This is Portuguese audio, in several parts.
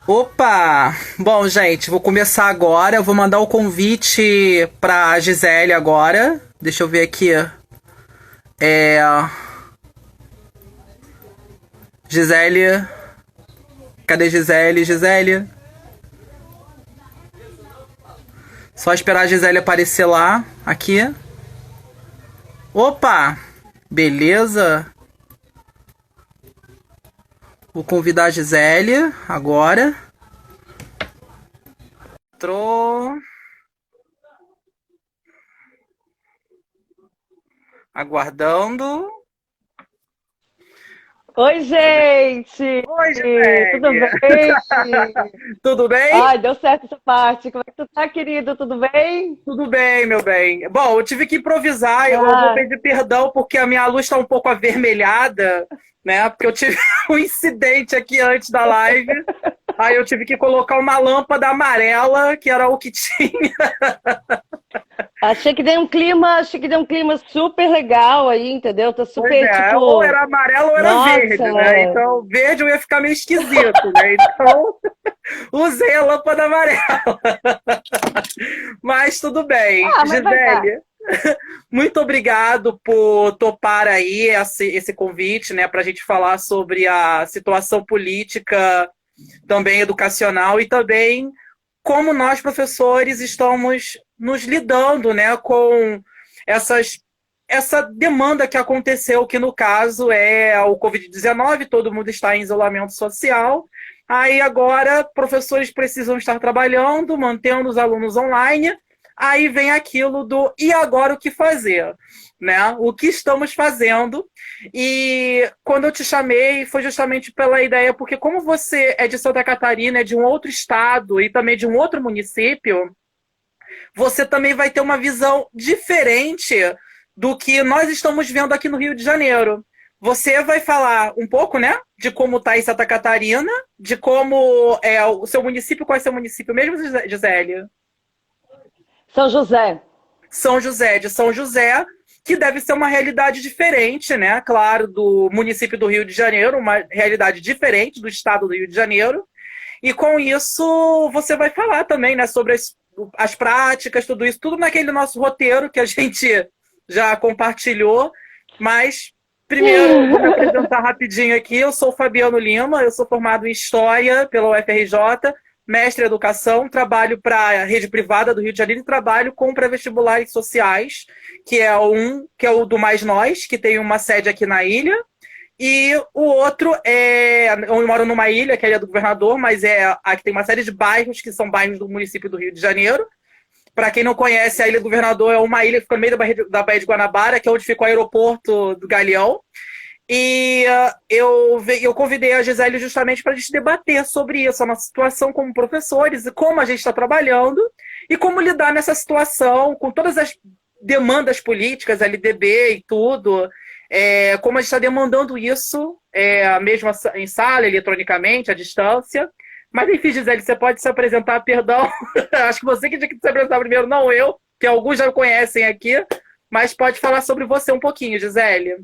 Opa! Bom, gente, vou começar agora. Eu vou mandar o convite pra Gisele agora. Deixa eu ver aqui. É. Gisele. Cadê Gisele? Gisele. Só esperar a Gisele aparecer lá. Aqui. Opa! Beleza. Vou convidar a Gisele agora. Entrou. Aguardando. Oi, gente! Oi, Tudo Gisele. bem? Tudo bem? Ai, deu certo essa parte. Como é que tu tá, querido? Tudo bem? Tudo bem, meu bem. Bom, eu tive que improvisar, eu vou Ah, pedir perdão porque a minha luz está um pouco avermelhada, né? Porque eu tive um incidente aqui antes da live. Aí eu tive que colocar uma lâmpada amarela, que era o que tinha. achei que deu um clima super legal aí, entendeu? Tá Pois super, é, ou tipo, era amarelo ou era nossa. verde, né? Então, verde eu ia ficar meio esquisito, né? Então, usei a lâmpada amarela. Mas tudo bem. Ah, mas vai dar. Gisele, muito obrigado por topar aí esse convite, né, para a gente falar sobre a situação política, também educacional e também como nós, professores, estamos nos lidando, né, com essa demanda que aconteceu, que no caso é o Covid-19, todo mundo está em isolamento social. Aí agora, professores precisam estar trabalhando, mantendo os alunos online. Aí vem aquilo do e agora o que fazer? Né? O que estamos fazendo? E quando eu te chamei, foi justamente pela ideia, porque como você é de Santa Catarina, é de um outro estado e também de um outro município, você também vai ter uma visão diferente do que nós estamos vendo aqui no Rio de Janeiro. Você vai falar um pouco, né, de como está em Santa Catarina, de como é o seu município, qual é o seu município mesmo, Gisele? São José. São José, de São José, que deve ser uma realidade diferente, né? Claro, do município do Rio de Janeiro, uma realidade diferente do estado do Rio de Janeiro. E com isso você vai falar também, né, sobre as práticas, tudo isso, tudo naquele nosso roteiro que a gente já compartilhou. Mas primeiro vou me apresentar rapidinho aqui. Eu sou Fabiano Lima, eu sou formado em História pela UFRJ, mestre em Educação, trabalho para a rede privada do Rio de Janeiro e trabalho com pré-vestibulares sociais, que é o do Mais Nós, que tem uma sede aqui na ilha. E o outro é. Eu moro numa ilha, que é a Ilha do Governador, mas aqui tem uma série de bairros que são bairros do município do Rio de Janeiro. Para quem não conhece, a Ilha do Governador é uma ilha que fica no meio da Baía de Guanabara, que é onde fica o aeroporto do Galeão. E eu convidei a Gisele justamente para a gente debater sobre isso, a nossa situação como professores, e como a gente está trabalhando, e como lidar nessa situação com todas as demandas políticas, LDB e tudo, como a gente está demandando isso, mesmo em sala, eletronicamente, à distância. Mas enfim, Gisele, você pode se apresentar, perdão. Acho que você que tinha que se apresentar primeiro, não eu, que alguns já conhecem aqui, mas pode falar sobre você um pouquinho, Gisele.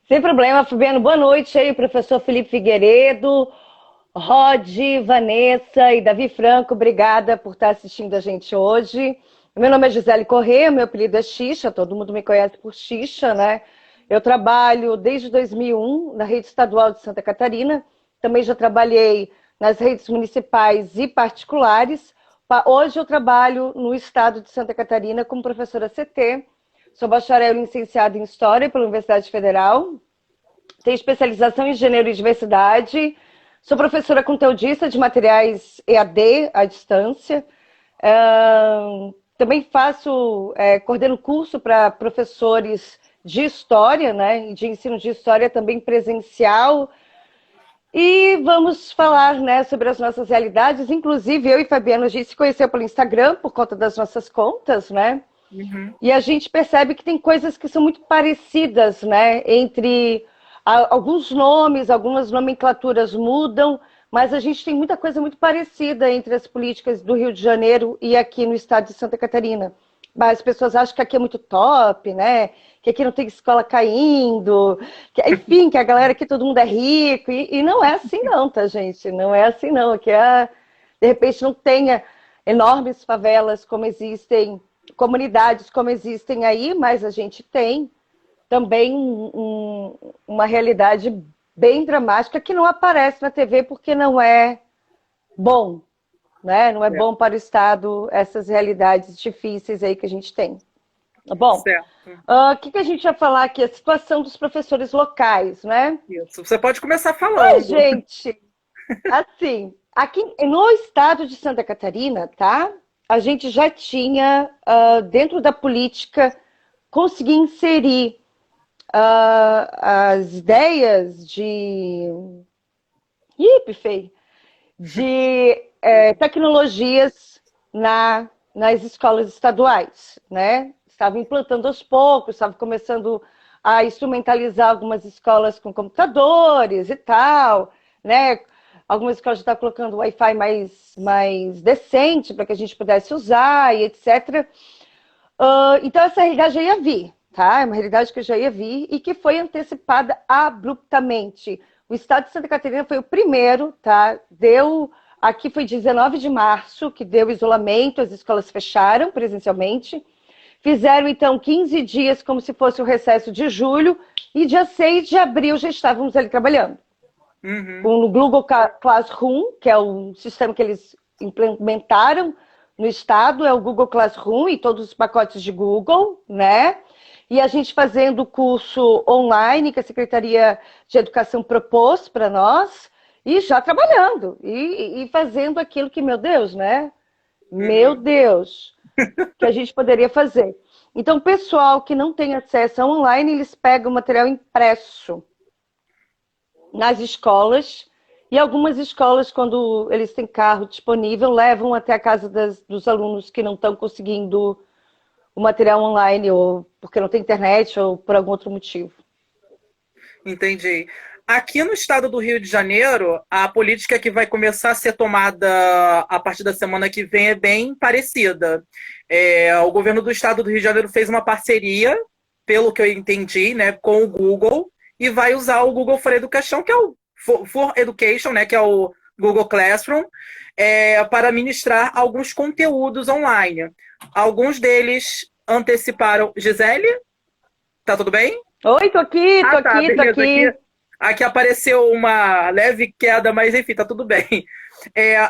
Sem problema, Fabiano. Boa noite aí, professor Felipe Figueiredo, Rod, Vanessa e Davi Franco. Obrigada por estar assistindo a gente hoje. Meu nome é Gisele Corrêa, meu apelido é Xixa, todo mundo me conhece por Xixa, né? Eu trabalho desde 2001 na rede estadual de Santa Catarina. Também já trabalhei nas redes municipais e particulares. Hoje eu trabalho no estado de Santa Catarina como professora CT. Sou bacharel e licenciada em História pela Universidade Federal. Tenho especialização em Gênero e Diversidade. Sou professora conteudista de materiais EAD à distância. Também coordeno curso para professores de História, né? De ensino de História também presencial. E vamos falar, né, sobre as nossas realidades. Inclusive, eu e Fabiano, a gente se conheceu pelo Instagram por conta das nossas contas, né? Uhum. E a gente percebe que tem coisas que são muito parecidas, né? Entre alguns nomes, algumas nomenclaturas mudam, mas a gente tem muita coisa muito parecida entre as políticas do Rio de Janeiro e aqui no estado de Santa Catarina. mas as pessoas acham que aqui é muito top, né? Que aqui não tem escola caindo, que, enfim, que a galera aqui todo mundo é rico, e não é assim não, tá, gente? Não é assim não, aqui de repente não tenha enormes favelas como existem, comunidades como existem aí, mas a gente tem também uma realidade bem dramática que não aparece na TV porque não é bom, né? Não é bom para o Estado essas realidades difíceis aí que a gente tem. Bom, o que a gente ia falar aqui? A situação dos professores locais, né? Isso, você pode começar falando. Ai, gente, assim, aqui no estado de Santa Catarina, tá? A gente já tinha, dentro da política, conseguir inserir as ideias de tecnologias nas escolas estaduais, né? Estava implantando aos poucos, estava começando a instrumentalizar algumas escolas com computadores e tal, né? Algumas escolas já estão colocando Wi-Fi mais decente para que a gente pudesse usar e etc. Então, essa realidade já ia vir, tá? É uma realidade que eu já ia vir e que foi antecipada abruptamente. O estado de Santa Catarina foi o primeiro, tá? Aqui foi 19 de março, que deu isolamento, as escolas fecharam presencialmente. Fizeram, então, 15 dias como se fosse o recesso de julho, e dia 6 de abril já estávamos ali trabalhando. Com o Google Classroom, que é o sistema que eles implementaram no estado, é o Google Classroom e todos os pacotes de Google, né? E a gente fazendo o curso online que a Secretaria de Educação propôs para nós, e já trabalhando, e fazendo aquilo que, meu Deus, né? Meu Deus, que a gente poderia fazer. Então, o pessoal que não tem acesso ao online, eles pegam o material impresso nas escolas, e algumas escolas, quando eles têm carro disponível, levam até a casa dos alunos que não estão conseguindo o material online, ou porque não tem internet, ou por algum outro motivo. Entendi. Aqui no estado do Rio de Janeiro, a política que vai começar a ser tomada a partir da semana que vem é bem parecida. O governo do estado do Rio de Janeiro fez uma parceria, pelo que eu entendi, né, com o Google, e vai usar o Google for Education, que é o For Education, né, que é o Google Classroom, para ministrar alguns conteúdos online. Alguns deles anteciparam... Gisele? Tá tudo bem? Oi, tô aqui. Aqui apareceu uma leve queda, mas enfim, tá tudo bem.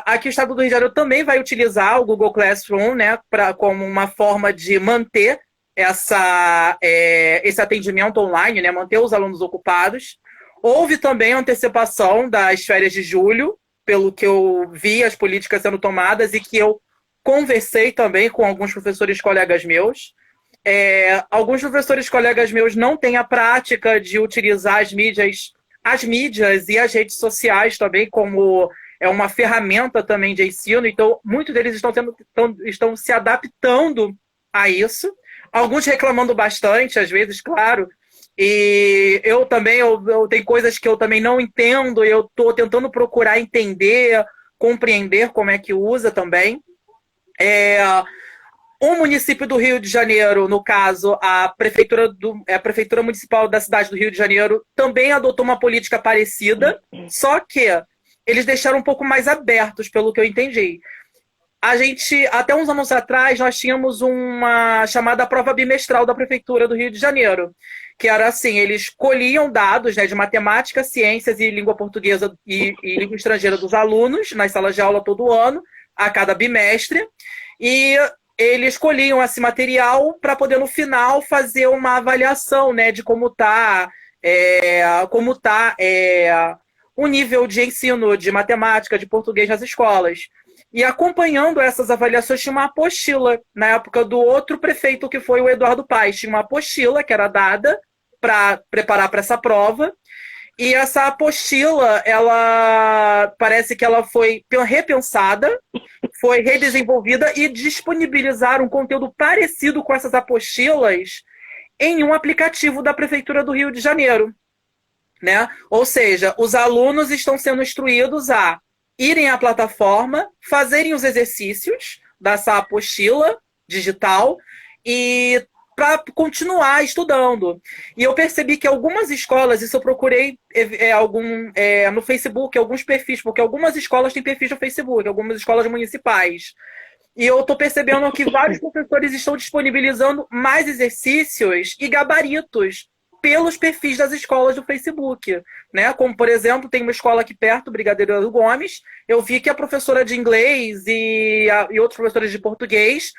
Aqui o estado do Rio de Janeiro também vai utilizar o Google Classroom, né, como uma forma de manter esse atendimento online, né, manter os alunos ocupados. Houve também a antecipação das férias de julho, pelo que eu vi as políticas sendo tomadas e que eu conversei também com alguns professores colegas meus. Alguns professores colegas meus não têm a prática de utilizar as mídias e as redes sociais também como uma ferramenta também de ensino, então muitos deles estão se adaptando a isso, alguns reclamando bastante, às vezes, claro, e eu também, eu tenho coisas que eu também não entendo, e eu estou tentando procurar entender, compreender como é que usa também. O município do Rio de Janeiro, no caso, a Prefeitura Municipal da cidade do Rio de Janeiro, também adotou uma política parecida, só que eles deixaram um pouco mais abertos, pelo que eu entendi. Até uns anos atrás, nós tínhamos uma chamada prova bimestral da Prefeitura do Rio de Janeiro, que era assim, eles colhiam dados, né, de matemática, ciências e língua portuguesa e língua estrangeira dos alunos, nas salas de aula todo ano, a cada bimestre, e eles colhiam esse material para poder, no final, fazer uma avaliação, né, de como está o nível de ensino de matemática, de português nas escolas. E acompanhando essas avaliações, tinha uma apostila, na época do outro prefeito, que foi o Eduardo Paes. Tinha uma apostila que era dada para preparar para essa prova. E essa apostila, parece que ela foi repensada, foi redesenvolvida e disponibilizaram um conteúdo parecido com essas apostilas em um aplicativo da Prefeitura do Rio de Janeiro, né? Ou seja, os alunos estão sendo instruídos a irem à plataforma, fazerem os exercícios dessa apostila digital e para continuar estudando. E eu percebi que algumas escolas, isso eu procurei no Facebook, alguns perfis, porque algumas escolas têm perfis no Facebook, algumas escolas municipais. E eu estou percebendo que vários professores estão disponibilizando mais exercícios e gabaritos pelos perfis das escolas do Facebook, né? Como, por exemplo, tem uma escola aqui perto, Brigadeiro Eduardo Gomes, eu vi que a professora de inglês e outros professores de português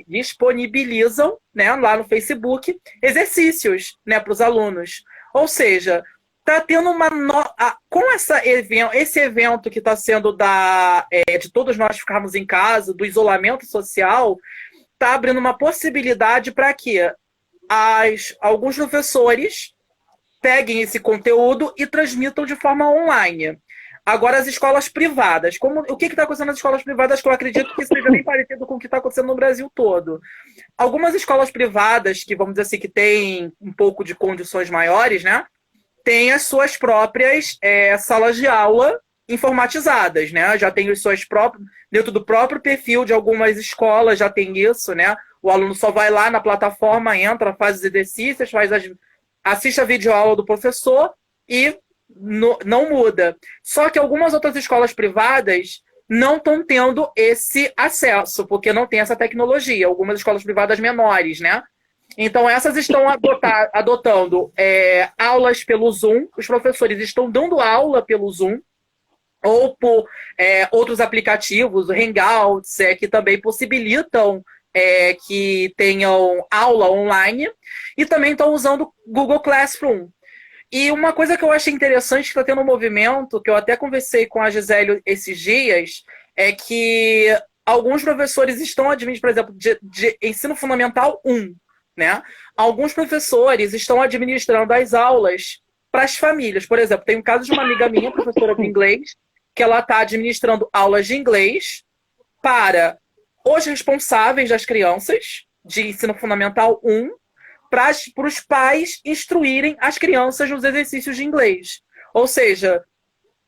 disponibilizam, né, lá no Facebook, exercícios, né, para os alunos. Ou seja, está tendo com esse evento que está sendo de todos nós ficarmos em casa, do isolamento social, está abrindo uma possibilidade para que alguns professores peguem esse conteúdo e transmitam de forma online. Agora, as escolas privadas. O que está acontecendo nas escolas privadas, que eu acredito que seja bem parecido com o que está acontecendo no Brasil todo. Algumas escolas privadas, que vamos dizer assim, que têm um pouco de condições maiores, né, têm as suas próprias salas de aula informatizadas, né? Já tem as suas próprias... Dentro do próprio perfil de algumas escolas já tem isso, né? O aluno só vai lá na plataforma, entra, faz os exercícios, assiste a videoaula do professor e não muda. Só que algumas outras escolas privadas não estão tendo esse acesso, porque não tem essa tecnologia. Algumas escolas privadas menores, né? Então, essas estão adotando aulas pelo Zoom. Os professores estão dando aula pelo Zoom ou por outros aplicativos, o Hangouts, que também possibilitam que tenham aula online, e também estão usando Google Classroom. E uma coisa que eu achei interessante, que está tendo um movimento, que eu até conversei com a Gisele esses dias, é que alguns professores estão administrando, por exemplo, de ensino fundamental 1, né? Alguns professores estão administrando as aulas para as famílias. Por exemplo, tem um caso de uma amiga minha, professora de inglês, que ela está administrando aulas de inglês para os responsáveis das crianças de ensino fundamental 1, para os pais instruírem as crianças nos exercícios de inglês. Ou seja,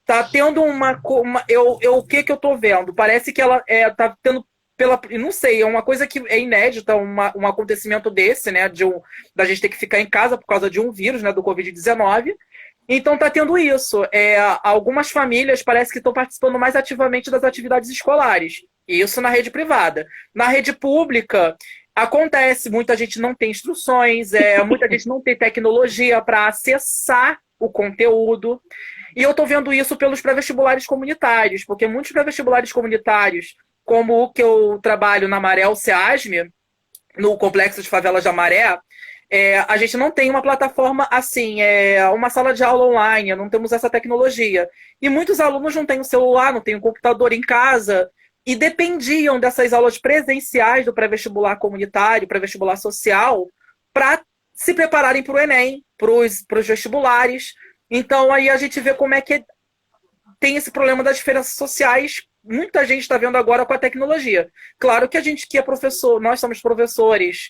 está tendo o que eu estou vendo? Parece que ela está tendo não sei, é uma coisa que é inédita, um acontecimento desse, né, da gente ter que ficar em casa por causa de um vírus, né, do Covid-19. Então está tendo isso. Algumas famílias parece que estão participando mais ativamente das atividades escolares. Isso na rede privada. Na rede pública, acontece, muita gente não tem instruções, muita gente não tem tecnologia para acessar o conteúdo. E eu estou vendo isso pelos pré-vestibulares comunitários, porque muitos pré-vestibulares comunitários, como o que eu trabalho na Maré, o SEASME, no Complexo de Favelas da Maré, a gente não tem uma plataforma assim, uma sala de aula online, não temos essa tecnologia. E muitos alunos não têm um celular, não têm um computador em casa, e dependiam dessas aulas presenciais do pré-vestibular comunitário, pré-vestibular social, para se prepararem para o Enem, para os vestibulares. Então, aí a gente vê como é que tem esse problema das diferenças sociais. Muita gente está vendo agora com a tecnologia. Claro que a gente que é professor, nós somos professores,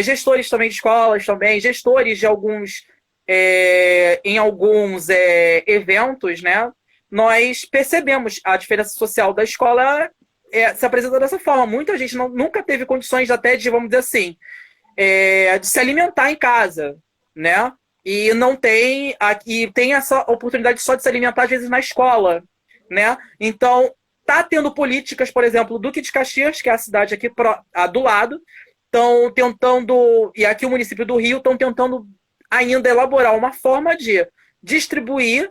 gestores também de escolas, também, gestores de em alguns eventos, né? Nós percebemos a diferença social da escola se apresenta dessa forma. Muita gente nunca teve condições até de, vamos dizer assim, de se alimentar em casa, né? E não tem, tem essa oportunidade só de se alimentar, às vezes, na escola, né? Então, está tendo políticas, por exemplo, o Duque de Caxias, que é a cidade aqui do lado, estão tentando, e aqui o município do Rio, estão tentando ainda elaborar uma forma de distribuir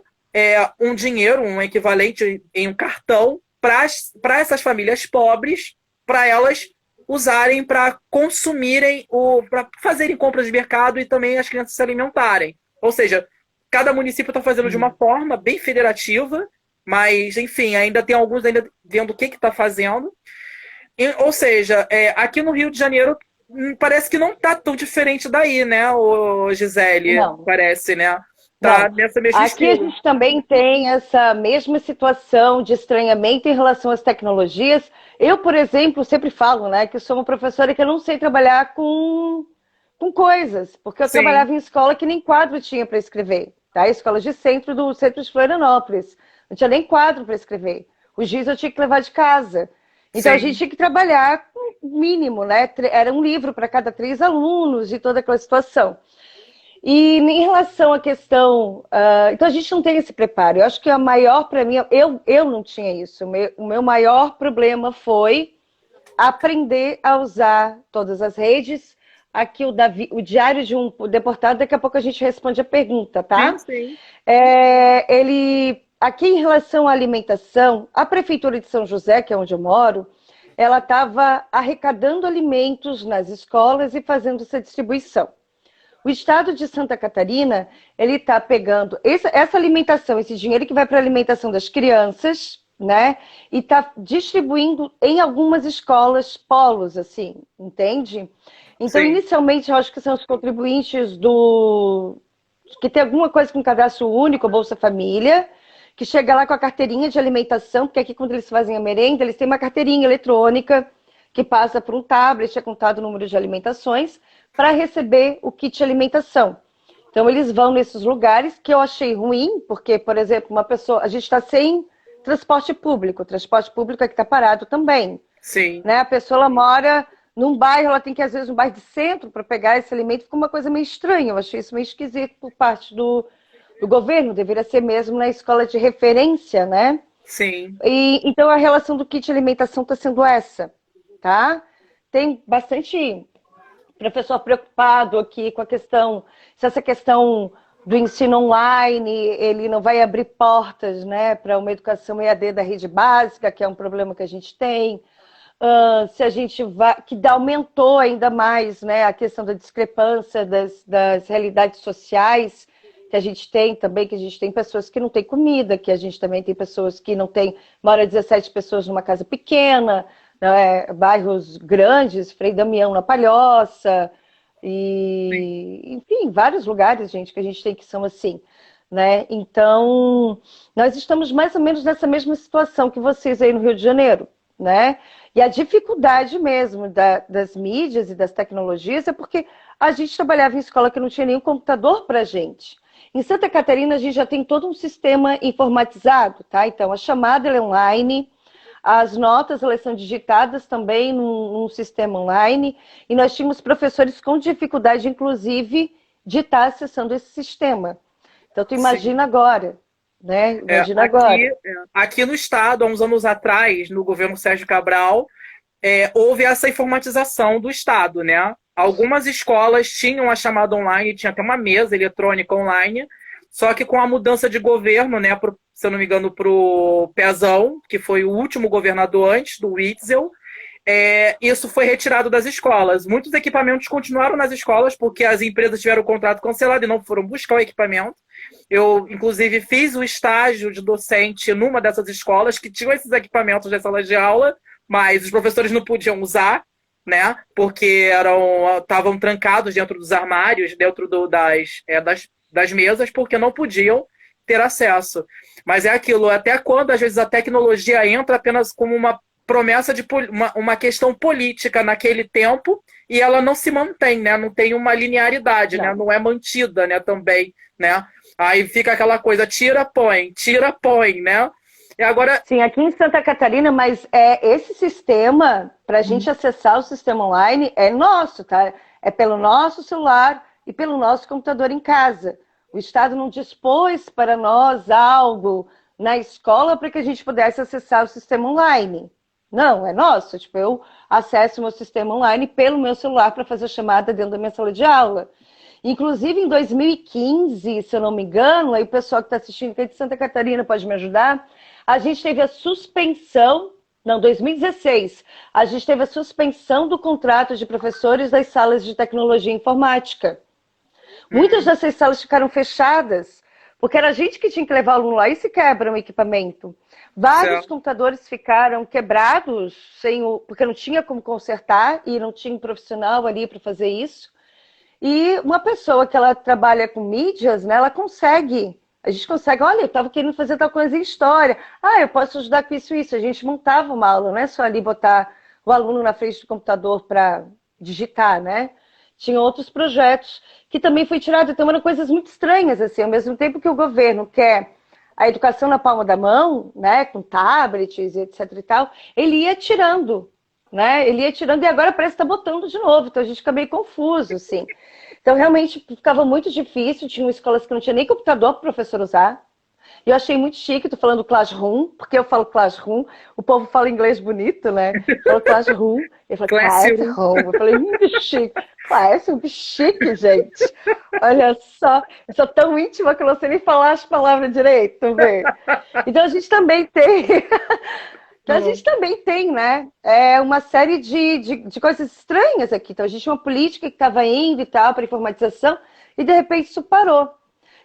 um dinheiro, um equivalente em um cartão, para essas famílias pobres, para elas usarem para consumirem, para fazerem compras de mercado e também as crianças se alimentarem. Ou seja, cada município está fazendo de uma forma bem federativa, mas, enfim, ainda tem alguns ainda vendo o que está fazendo. Ou seja, aqui no Rio de Janeiro parece que não está tão diferente daí, né, Gisele? Não. Parece, né? Tá nessa mesma Aqui estilo. A gente também tem essa mesma situação de estranhamento em relação às tecnologias. Eu, por exemplo, sempre falo, né, que eu sou uma professora que eu não sei trabalhar com coisas, porque eu trabalhava em escola que nem quadro tinha para escrever, tá? Escola do centro de Florianópolis. Não tinha nem quadro para escrever. Os giz eu tinha que levar de casa. Então a gente tinha que trabalhar com mínimo, né? Era um livro para cada 3 alunos e toda aquela situação. E em relação à questão... então, a gente não tem esse preparo. Eu acho que a maior, para mim... Eu não tinha isso. O meu maior problema foi aprender a usar todas as redes. Aqui o diário de um deportado, daqui a pouco a gente responde a pergunta, tá? Sim, sim. Aqui em relação à alimentação, a Prefeitura de São José, que é onde eu moro, ela estava arrecadando alimentos nas escolas e fazendo essa distribuição. O estado de Santa Catarina, ele está pegando essa alimentação, esse dinheiro que vai para a alimentação das crianças, né? E está distribuindo em algumas escolas polos, assim, entende? Então, Sim. inicialmente, eu acho que são os contribuintes que tem alguma coisa com cadastro único, Bolsa Família, que chega lá com a carteirinha de alimentação, porque aqui quando eles fazem a merenda, eles têm uma carteirinha eletrônica que passa por um tablet, é contado o número de alimentações, para receber o kit de alimentação. Então, eles vão nesses lugares que eu achei ruim, porque, por exemplo, a gente está sem transporte público. O transporte público é que está parado também. Sim. Né? A pessoa ela mora num bairro, ela tem que, às vezes, um bairro de centro para pegar esse alimento. Fica uma coisa meio estranha. Eu achei isso meio esquisito por parte do governo. Deveria ser mesmo na escola de referência, né? Sim. Então, a relação do kit de alimentação está sendo essa, tá? Tem bastante professor preocupado aqui com a questão, se essa questão do ensino online, ele não vai abrir portas, né, para uma educação EAD da rede básica, que é um problema que a gente tem. Se a gente que aumentou ainda mais, né, a questão da discrepância das realidades sociais que a gente tem também, que a gente tem pessoas que não têm comida, que a gente também tem pessoas que não têm, mora 17 pessoas numa casa pequena, né, bairros grandes, Frei Damião na Palhoça, enfim, vários lugares, gente, que a gente tem que são assim, né? Então, nós estamos mais ou menos nessa mesma situação que vocês aí no Rio de Janeiro, né? E a dificuldade mesmo das mídias e das tecnologias é porque a gente trabalhava em escola que não tinha nenhum computador para a gente. Em Santa Catarina, a gente já tem todo um sistema informatizado, tá? Então, a chamada é online, as notas elas são digitadas também num sistema online, e nós tínhamos professores com dificuldade, inclusive, de estar acessando esse sistema. Então, tu imagina agora, né? Imagina agora. Aqui no estado, há uns anos atrás, no governo Sérgio Cabral, houve essa informatização do estado, né? Algumas escolas tinham a chamada online, tinha até uma mesa eletrônica online, só que com a mudança de governo, né, se eu não me engano, para o Pezão, que foi o último governador antes do Witzel, isso foi retirado das escolas. Muitos equipamentos continuaram nas escolas porque as empresas tiveram o contrato cancelado e não foram buscar o equipamento. Eu, inclusive, fiz o estágio de docente numa dessas escolas que tinham esses equipamentos nas salas de aula, mas os professores não podiam usar, né? Porque estavam trancados dentro dos armários, dentro das mesas, porque não podiam ter acesso. Mas é aquilo, até quando às vezes a tecnologia entra apenas como uma promessa de uma questão política naquele tempo e ela não se mantém, né? Não tem uma linearidade, não. Né? Não é mantida, né? Também, né? Aí fica aquela coisa, tira, põe, né? E agora... Sim, aqui em Santa Catarina, mas esse sistema, para a gente acessar o sistema online, é nosso, tá? É pelo nosso celular e pelo nosso computador em casa. O Estado não dispôs para nós algo na escola para que a gente pudesse acessar o sistema online. Não, é nosso. Tipo, eu acesso o meu sistema online pelo meu celular para fazer a chamada dentro da minha sala de aula. Inclusive, em 2015, se eu não me engano, aí o pessoal que está assistindo aqui de Santa Catarina pode me ajudar, a gente teve a suspensão, não, 2016, a gente teve a suspensão do contrato de professores das salas de tecnologia e informática. Muitas dessas salas ficaram fechadas, porque era a gente que tinha que levar o aluno lá e se quebra o equipamento. Vários computadores ficaram quebrados, porque não tinha como consertar e não tinha um profissional ali para fazer isso. E uma pessoa que ela trabalha com mídias, né, a gente consegue, olha, eu estava querendo fazer tal coisa em história. Eu posso ajudar com isso e isso. A gente montava uma aula, não é só ali botar o aluno na frente do computador para digitar, né? Tinha outros projetos que também foi tirado. Então, eram coisas muito estranhas, assim. Ao mesmo tempo que o governo quer a educação na palma da mão, né, com tablets, etc e tal, ele ia tirando né? Ele ia tirando e agora parece que está botando de novo. Então a gente fica meio confuso, assim. Então realmente ficava muito difícil. Tinha escolas que não tinha nem computador para o professor usar. E eu achei muito chique, tô falando Classroom, porque eu falo Classroom, o povo fala inglês bonito, né? Fala Classroom, eu falo Classroom. Classroom, eu falei, que chique, Classroom, que chique, gente. Olha só, eu sou tão íntima que eu não sei nem falar as palavras direito, vê? Então a gente também tem, então a gente também tem, né? Uma série de coisas estranhas aqui. Então a gente tinha uma política que estava indo e tal para informatização, e de repente isso parou.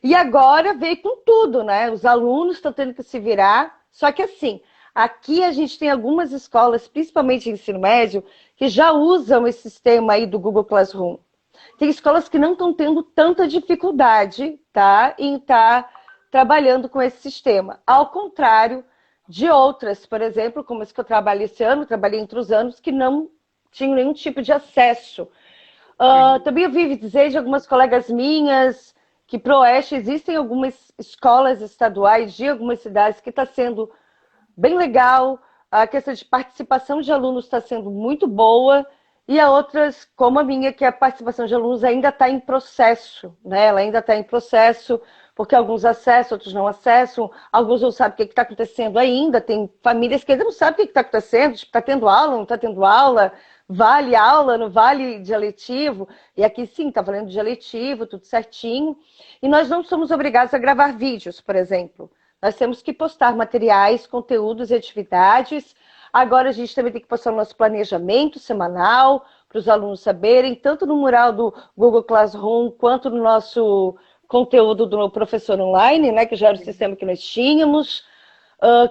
E agora veio com tudo, né? Os alunos estão tendo que se virar. Só que assim, aqui a gente tem algumas escolas, principalmente em ensino médio, que já usam esse sistema aí do Google Classroom. Tem escolas que não estão tendo tanta dificuldade, tá? Em estar trabalhando com esse sistema. Ao contrário de outras, por exemplo, como as que eu trabalhei esse ano, trabalhei entre os anos, que não tinham nenhum tipo de acesso. Também eu vi dizer de algumas colegas minhas que para o Oeste existem algumas escolas estaduais de algumas cidades que está sendo bem legal, a questão de participação de alunos está sendo muito boa, e há outras, como a minha, que a participação de alunos ainda está em processo, né? Ela ainda está em processo, porque alguns acessam, outros não acessam, alguns não sabem o que está acontecendo ainda, tem famílias que ainda não sabem o que está acontecendo, tipo, está tendo aula, não está tendo aula, vale aula, não vale dia letivo, e aqui sim, está valendo dia letivo, tudo certinho, e nós não somos obrigados a gravar vídeos, por exemplo. Nós temos que postar materiais, conteúdos e atividades. Agora a gente também tem que postar o nosso planejamento semanal, para os alunos saberem, tanto no mural do Google Classroom, quanto no nosso conteúdo do professor online, né, que já era o sistema que nós tínhamos.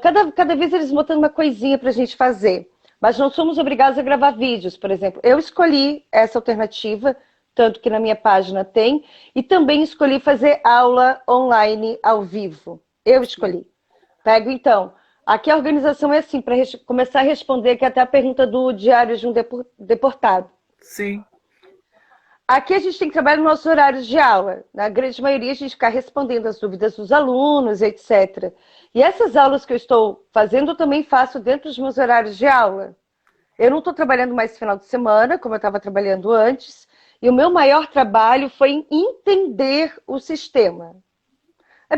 Cada vez eles botando uma coisinha para a gente fazer. Mas não somos obrigados a gravar vídeos, por exemplo. Eu escolhi essa alternativa, tanto que na minha página tem, e também escolhi fazer aula online ao vivo. Eu escolhi. Pego, então. Aqui a organização é assim, para começar a responder aqui até a pergunta do Diário de um Deportado. Sim. Aqui a gente tem que trabalhar nos nossos horários de aula. Na grande maioria, a gente fica respondendo as dúvidas dos alunos, etc. E essas aulas que eu estou fazendo, eu também faço dentro dos meus horários de aula. Eu não estou trabalhando mais final de semana, como eu estava trabalhando antes, e o meu maior trabalho foi em entender o sistema.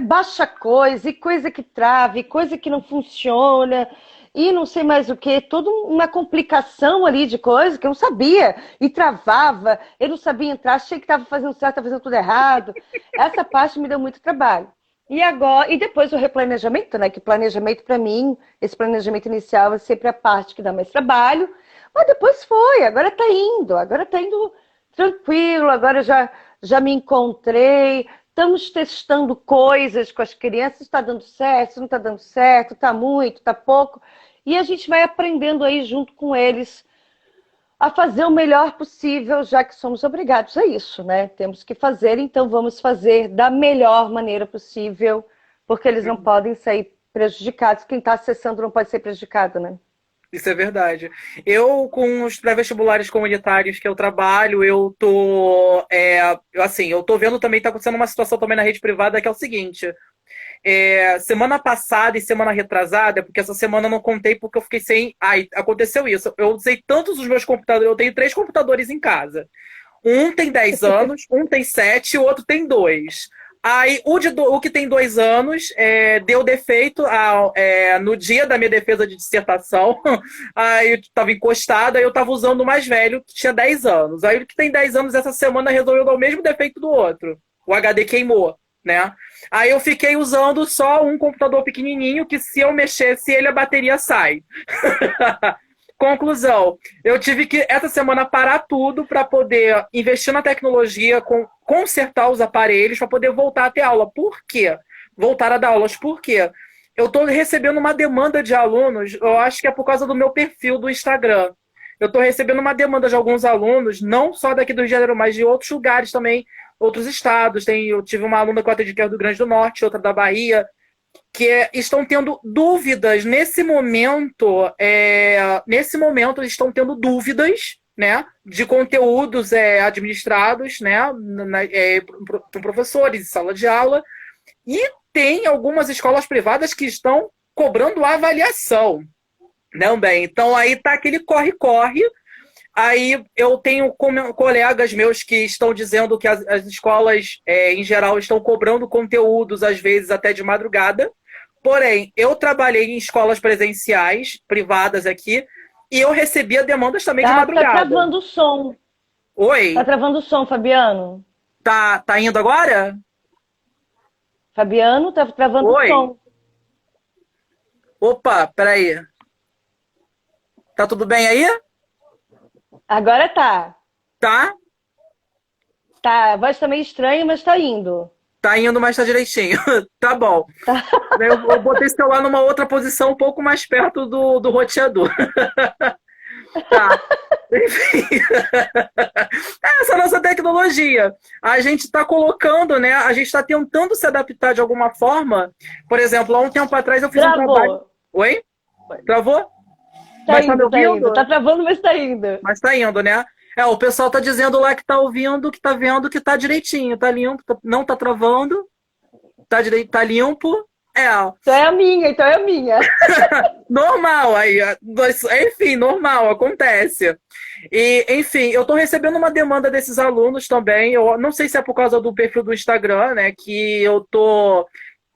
Baixa coisa, e coisa que trava, e coisa que não funciona, e não sei mais o que, toda uma complicação ali de coisa que eu não sabia, e travava, eu não sabia entrar, achei que estava fazendo certo, estava fazendo tudo errado. Essa parte me deu muito trabalho. E agora, e depois o replanejamento, né? Que planejamento para mim, esse planejamento inicial é sempre a parte que dá mais trabalho, mas depois agora está indo tranquilo, agora já me encontrei. Estamos testando coisas com as crianças, está dando certo, não está dando certo, está muito, está pouco. E a gente vai aprendendo aí junto com eles a fazer o melhor possível, já que somos obrigados a isso, né? Temos que fazer, então vamos fazer da melhor maneira possível, porque eles não podem sair prejudicados. Quem está acessando não pode ser prejudicado, né? Isso é verdade. Eu, com os pré-vestibulares comunitários que eu trabalho, eu tô vendo também, tá acontecendo uma situação também na rede privada, que é o seguinte, semana passada e semana retrasada, porque essa semana eu não contei porque eu fiquei sem... Aconteceu isso. Eu usei tantos os meus computadores, eu tenho 3 computadores em casa. Um tem 10 anos, um tem 7 e o outro tem 2. Aí, o que tem 2 anos deu defeito no dia da minha defesa de dissertação. Aí eu estava encostada, aí eu estava usando o mais velho, que tinha 10 anos. Aí o que tem 10 anos, essa semana, resolveu dar o mesmo defeito do outro. O HD queimou, né? Aí eu fiquei usando só um computador pequenininho, que se eu mexesse ele, a bateria sai. Conclusão, eu tive que, essa semana, parar tudo para poder investir na tecnologia, consertar os aparelhos, para poder voltar a ter aula. Por quê? Voltar a dar aulas. Por quê? Eu estou recebendo uma demanda de alunos, eu acho que é por causa do meu perfil do Instagram. Eu estou recebendo uma demanda de alguns alunos, não só daqui do Rio de Janeiro, mas de outros lugares também, outros estados. Eu tive uma aluna que eu atendi que é do Rio Grande do Norte, outra da Bahia, que estão tendo dúvidas nesse momento. Nesse momento, eles estão tendo dúvidas, né, de conteúdos administrados, né, por professores em sala de aula. E tem algumas escolas privadas que estão cobrando avaliação. Também. Então aí tá aquele corre-corre. Aí eu tenho colegas meus que estão dizendo que as escolas, em geral, estão cobrando conteúdos, às vezes até de madrugada. Porém, eu trabalhei em escolas presenciais, privadas aqui, e eu recebia demandas também de Tá madrugada. travando o som. Tá Oi, travando o som, Fabiano. tá indo agora? Fabiano, tá travando o Oi? som. Opa, peraí. Tá tudo bem aí? Agora tá. Tá? Tá, a voz tá meio estranha, mas tá indo. Tá indo, mas tá direitinho. Tá bom. Tá. Eu botei o celular numa outra posição, um pouco mais perto do roteador. Tá. Enfim. Essa nossa tecnologia. A gente está colocando, né? A gente está tentando se adaptar de alguma forma. Por exemplo, há um tempo atrás eu fiz um trabalho. Travou. Oi? Travou? Tá Mas tá me indo, tá indo. ouvindo? Tá travando, mas tá indo. Mas tá indo, né? O pessoal tá dizendo lá que tá ouvindo, que tá vendo que tá direitinho, tá limpo, não tá travando, tá direito, tá limpo. Então é a minha, então é a minha. Normal, aí, enfim, normal, acontece. E, enfim, eu tô recebendo uma demanda desses alunos também. Eu não sei se é por causa do perfil do Instagram, né? Que eu tô.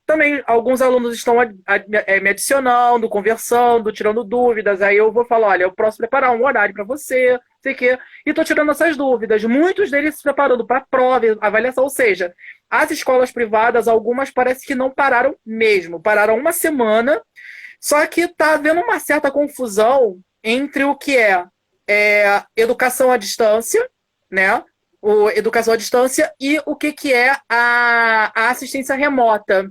Também alguns alunos estão me adicionando, conversando, tirando dúvidas. Aí eu vou falar: olha, eu posso preparar um horário para você, sei que. E tô tirando essas dúvidas. Muitos deles se preparando para prova, avaliação. Ou seja, as escolas privadas, algumas parece que não pararam mesmo. Pararam uma semana. Só que está havendo uma certa confusão entre o que é educação à distância, né? Educação à distância e o que é a assistência remota,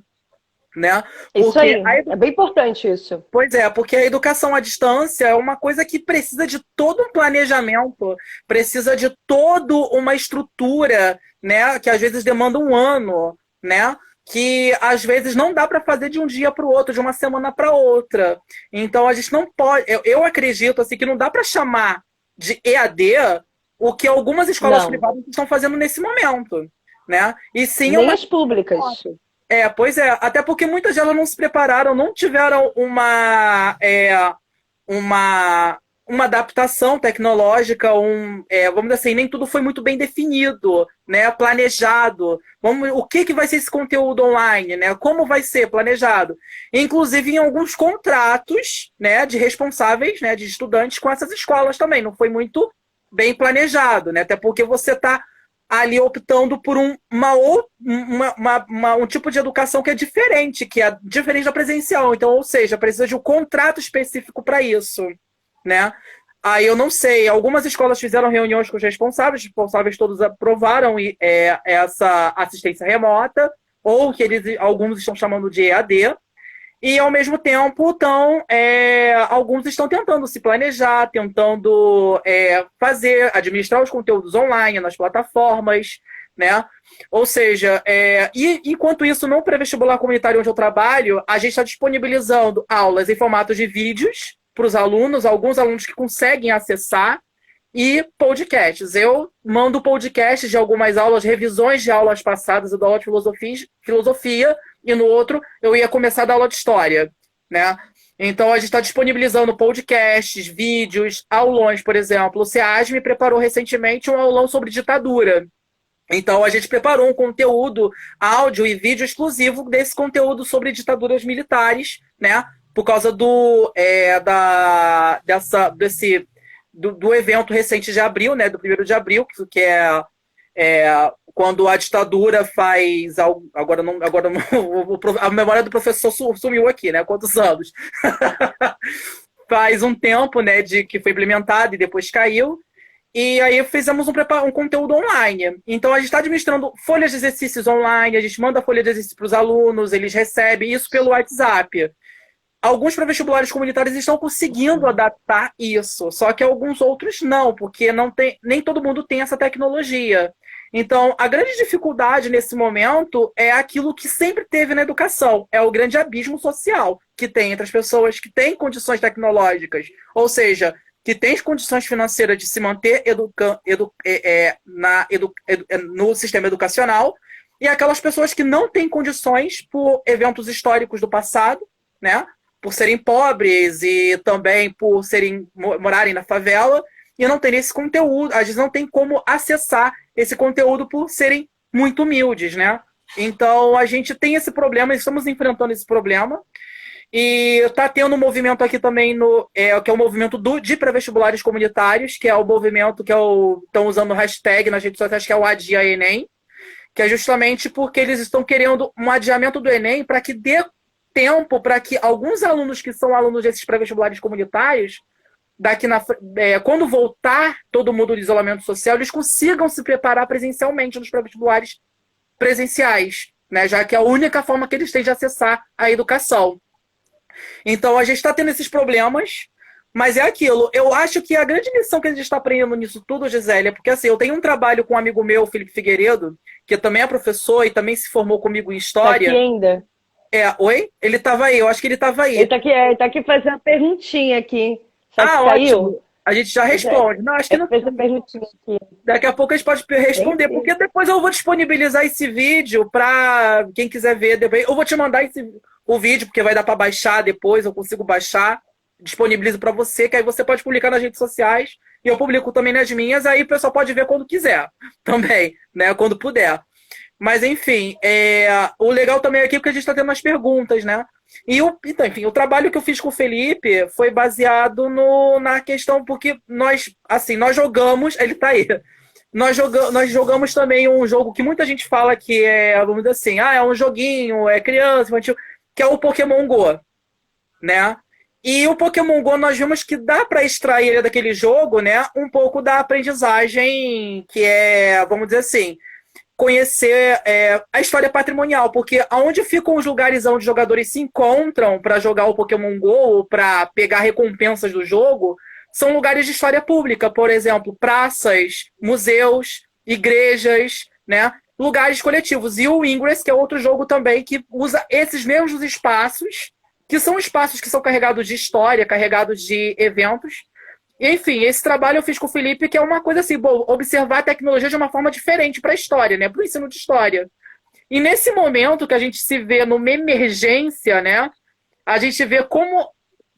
né? Isso Porque aí, é bem importante isso. Pois é, porque a educação à distância é uma coisa que precisa de todo um planejamento, precisa de toda uma estrutura, né? Que às vezes demanda um ano, né? Que às vezes não dá para fazer de um dia para o outro, de uma semana para outra. Então a gente não pode. Eu acredito assim que não dá para chamar de EAD o que algumas escolas Não, privadas estão fazendo nesse momento, né? E sim nem uma. as públicas. Pois é, até porque muitas delas não se prepararam, não tiveram uma, uma adaptação tecnológica, vamos dizer assim, nem tudo foi muito bem definido, né, planejado. O que vai ser esse conteúdo online, né? Como vai ser planejado? Inclusive em alguns contratos, né, de responsáveis, né, de estudantes com essas escolas também, não foi muito bem planejado, né? Até porque você está ali optando por um tipo de educação que é diferente da presencial. Então, ou seja, precisa de um contrato específico para isso, né? Aí eu não sei, algumas escolas fizeram reuniões com os responsáveis todos aprovaram essa assistência remota, ou que alguns estão chamando de EAD, e, ao mesmo tempo, alguns estão tentando se planejar, tentando administrar os conteúdos online nas plataformas, né? Ou seja, e enquanto isso, no pré-vestibular comunitário onde eu trabalho, a gente está disponibilizando aulas em formato de vídeos para os alunos, alguns alunos que conseguem acessar, e podcasts. Eu mando podcasts de algumas aulas, revisões de aulas passadas, eu dou aula de filosofia, e no outro eu ia começar a dar aula de história, né? Então a gente está disponibilizando podcasts, vídeos, aulões, por exemplo. O SEASME preparou recentemente um aulão sobre ditadura. Então a gente preparou um conteúdo, áudio e vídeo exclusivo desse conteúdo sobre ditaduras militares, né? Por causa do evento recente de abril, né? Do 1º de abril, que é quando a ditadura faz. Agora não, a memória do professor sumiu aqui, né? Quantos anos? Faz um tempo, né? De que foi implementado e depois caiu. E aí fizemos um conteúdo online. Então a gente está administrando folhas de exercícios online, a gente manda folha de exercício para os alunos, eles recebem isso pelo WhatsApp. Alguns pré-vestibulares comunitários estão conseguindo adaptar isso, só que alguns outros não, porque nem todo mundo tem essa tecnologia. Então, a grande dificuldade nesse momento é aquilo que sempre teve na educação, é o grande abismo social que tem entre as pessoas que têm condições tecnológicas, ou seja, que têm condições financeiras de se manter no sistema educacional, e aquelas pessoas que não têm condições por eventos históricos do passado, né? por serem pobres e também por morarem na favela e não terem esse conteúdo, às vezes não tem como acessar esse conteúdo por serem muito humildes, né? Então a gente tem esse problema, estamos enfrentando esse problema. E está tendo um movimento aqui também, que é o movimento de pré-vestibulares comunitários, que é o movimento que estão usando o hashtag nas redes sociais, que é o Adia Enem, que é justamente porque eles estão querendo um adiamento do Enem para que dê tempo para que alguns alunos que são alunos desses pré-vestibulares comunitários, quando voltar todo mundo do isolamento social, eles consigam se preparar presencialmente nos pré-vestibulares presenciais, né? Já que é a única forma que eles têm de acessar a educação. Então, a gente está tendo esses problemas, mas é aquilo. Eu acho que a grande lição que a gente está aprendendo nisso tudo, Gisele, é porque assim, eu tenho um trabalho com um amigo meu, Felipe Figueiredo, que também é professor e também se formou comigo em História. Tá aqui ainda? Oi? Ele estava aí, eu acho que ele estava aí. Ele tá aqui fazendo uma perguntinha aqui. Será que ótimo. A gente já responde. Não, acho que não. Fez uma perguntinha aqui. Daqui a pouco a gente pode responder, porque depois eu vou disponibilizar esse vídeo para quem quiser ver. Eu vou te mandar o vídeo, porque vai dar para baixar depois, eu consigo baixar, disponibilizo para você, que aí você pode publicar nas redes sociais, e eu publico também nas minhas, aí o pessoal pode ver quando quiser, também, né, quando puder. Mas, enfim, o legal também aqui é que a gente está tendo umas perguntas, né? Então, enfim, o trabalho que eu fiz com o Felipe foi baseado na questão, porque nós jogamos, ele está aí, nós jogamos também um jogo que muita gente fala que vamos dizer assim, é um joguinho, é criança, infantil, que é o Pokémon Go, né? E o Pokémon Go nós vimos que dá para extrair ele daquele jogo, né? Um pouco da aprendizagem que vamos dizer assim, conhecer a história patrimonial, porque aonde ficam os lugares onde os jogadores se encontram para jogar o Pokémon Go ou para pegar recompensas do jogo, são lugares de história pública, por exemplo, praças, museus, igrejas, né? Lugares coletivos. E o Ingress, que é outro jogo também que usa esses mesmos espaços, que são espaços que são carregados de história, carregados de eventos. E, enfim, esse trabalho eu fiz com o Felipe, que é uma coisa assim, observar a tecnologia de uma forma diferente para a história, né? Para o ensino de história. E nesse momento que a gente se vê numa emergência, né? A gente vê como